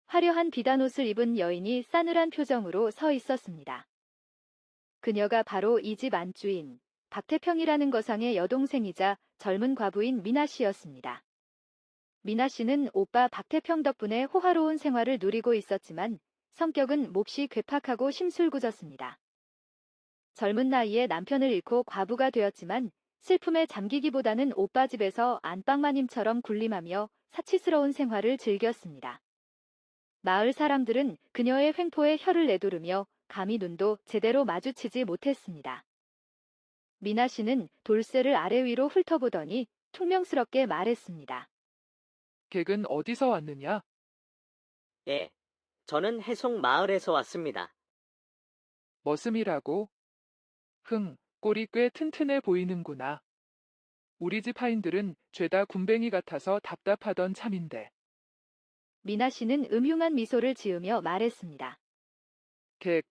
화려한 비단옷을 입은 여인이 싸늘한 표정으로 서 있었습니다. 그녀가 바로 이 집 안주인 박태평이라는 거상의 여동생이자 젊은 과부인 미나 씨였습니다. 미나 씨는 오빠 박태평 덕분에 호화로운 생활을 누리고 있었지만 성격은 몹시 괴팍하고 심술궂었습니다. 젊은 나이에 남편을 잃고 과부가 되었지만 슬픔에 잠기기보다는 오빠 집에서 안방마님처럼 군림하며 사치스러운 생활을 즐겼습니다. 마을 사람들은 그녀의 횡포에 혀를 내두르며 감히 눈도 제대로 마주치지 못했습니다. 미나 씨는 돌쇠를 아래 위로 훑어보더니 퉁명스럽게 말했습니다. 객은 어디서 왔느냐? 예, 저는 해송 마을에서 왔습니다. 머슴이라고? 흥, 꼴이 꽤 튼튼해 보이는구나. 우리 집 하인들은 죄다 군뱅이 같아서 답답하던 참인데. 미나 씨는 음흉한 미소를 지으며 말했습니다. 객,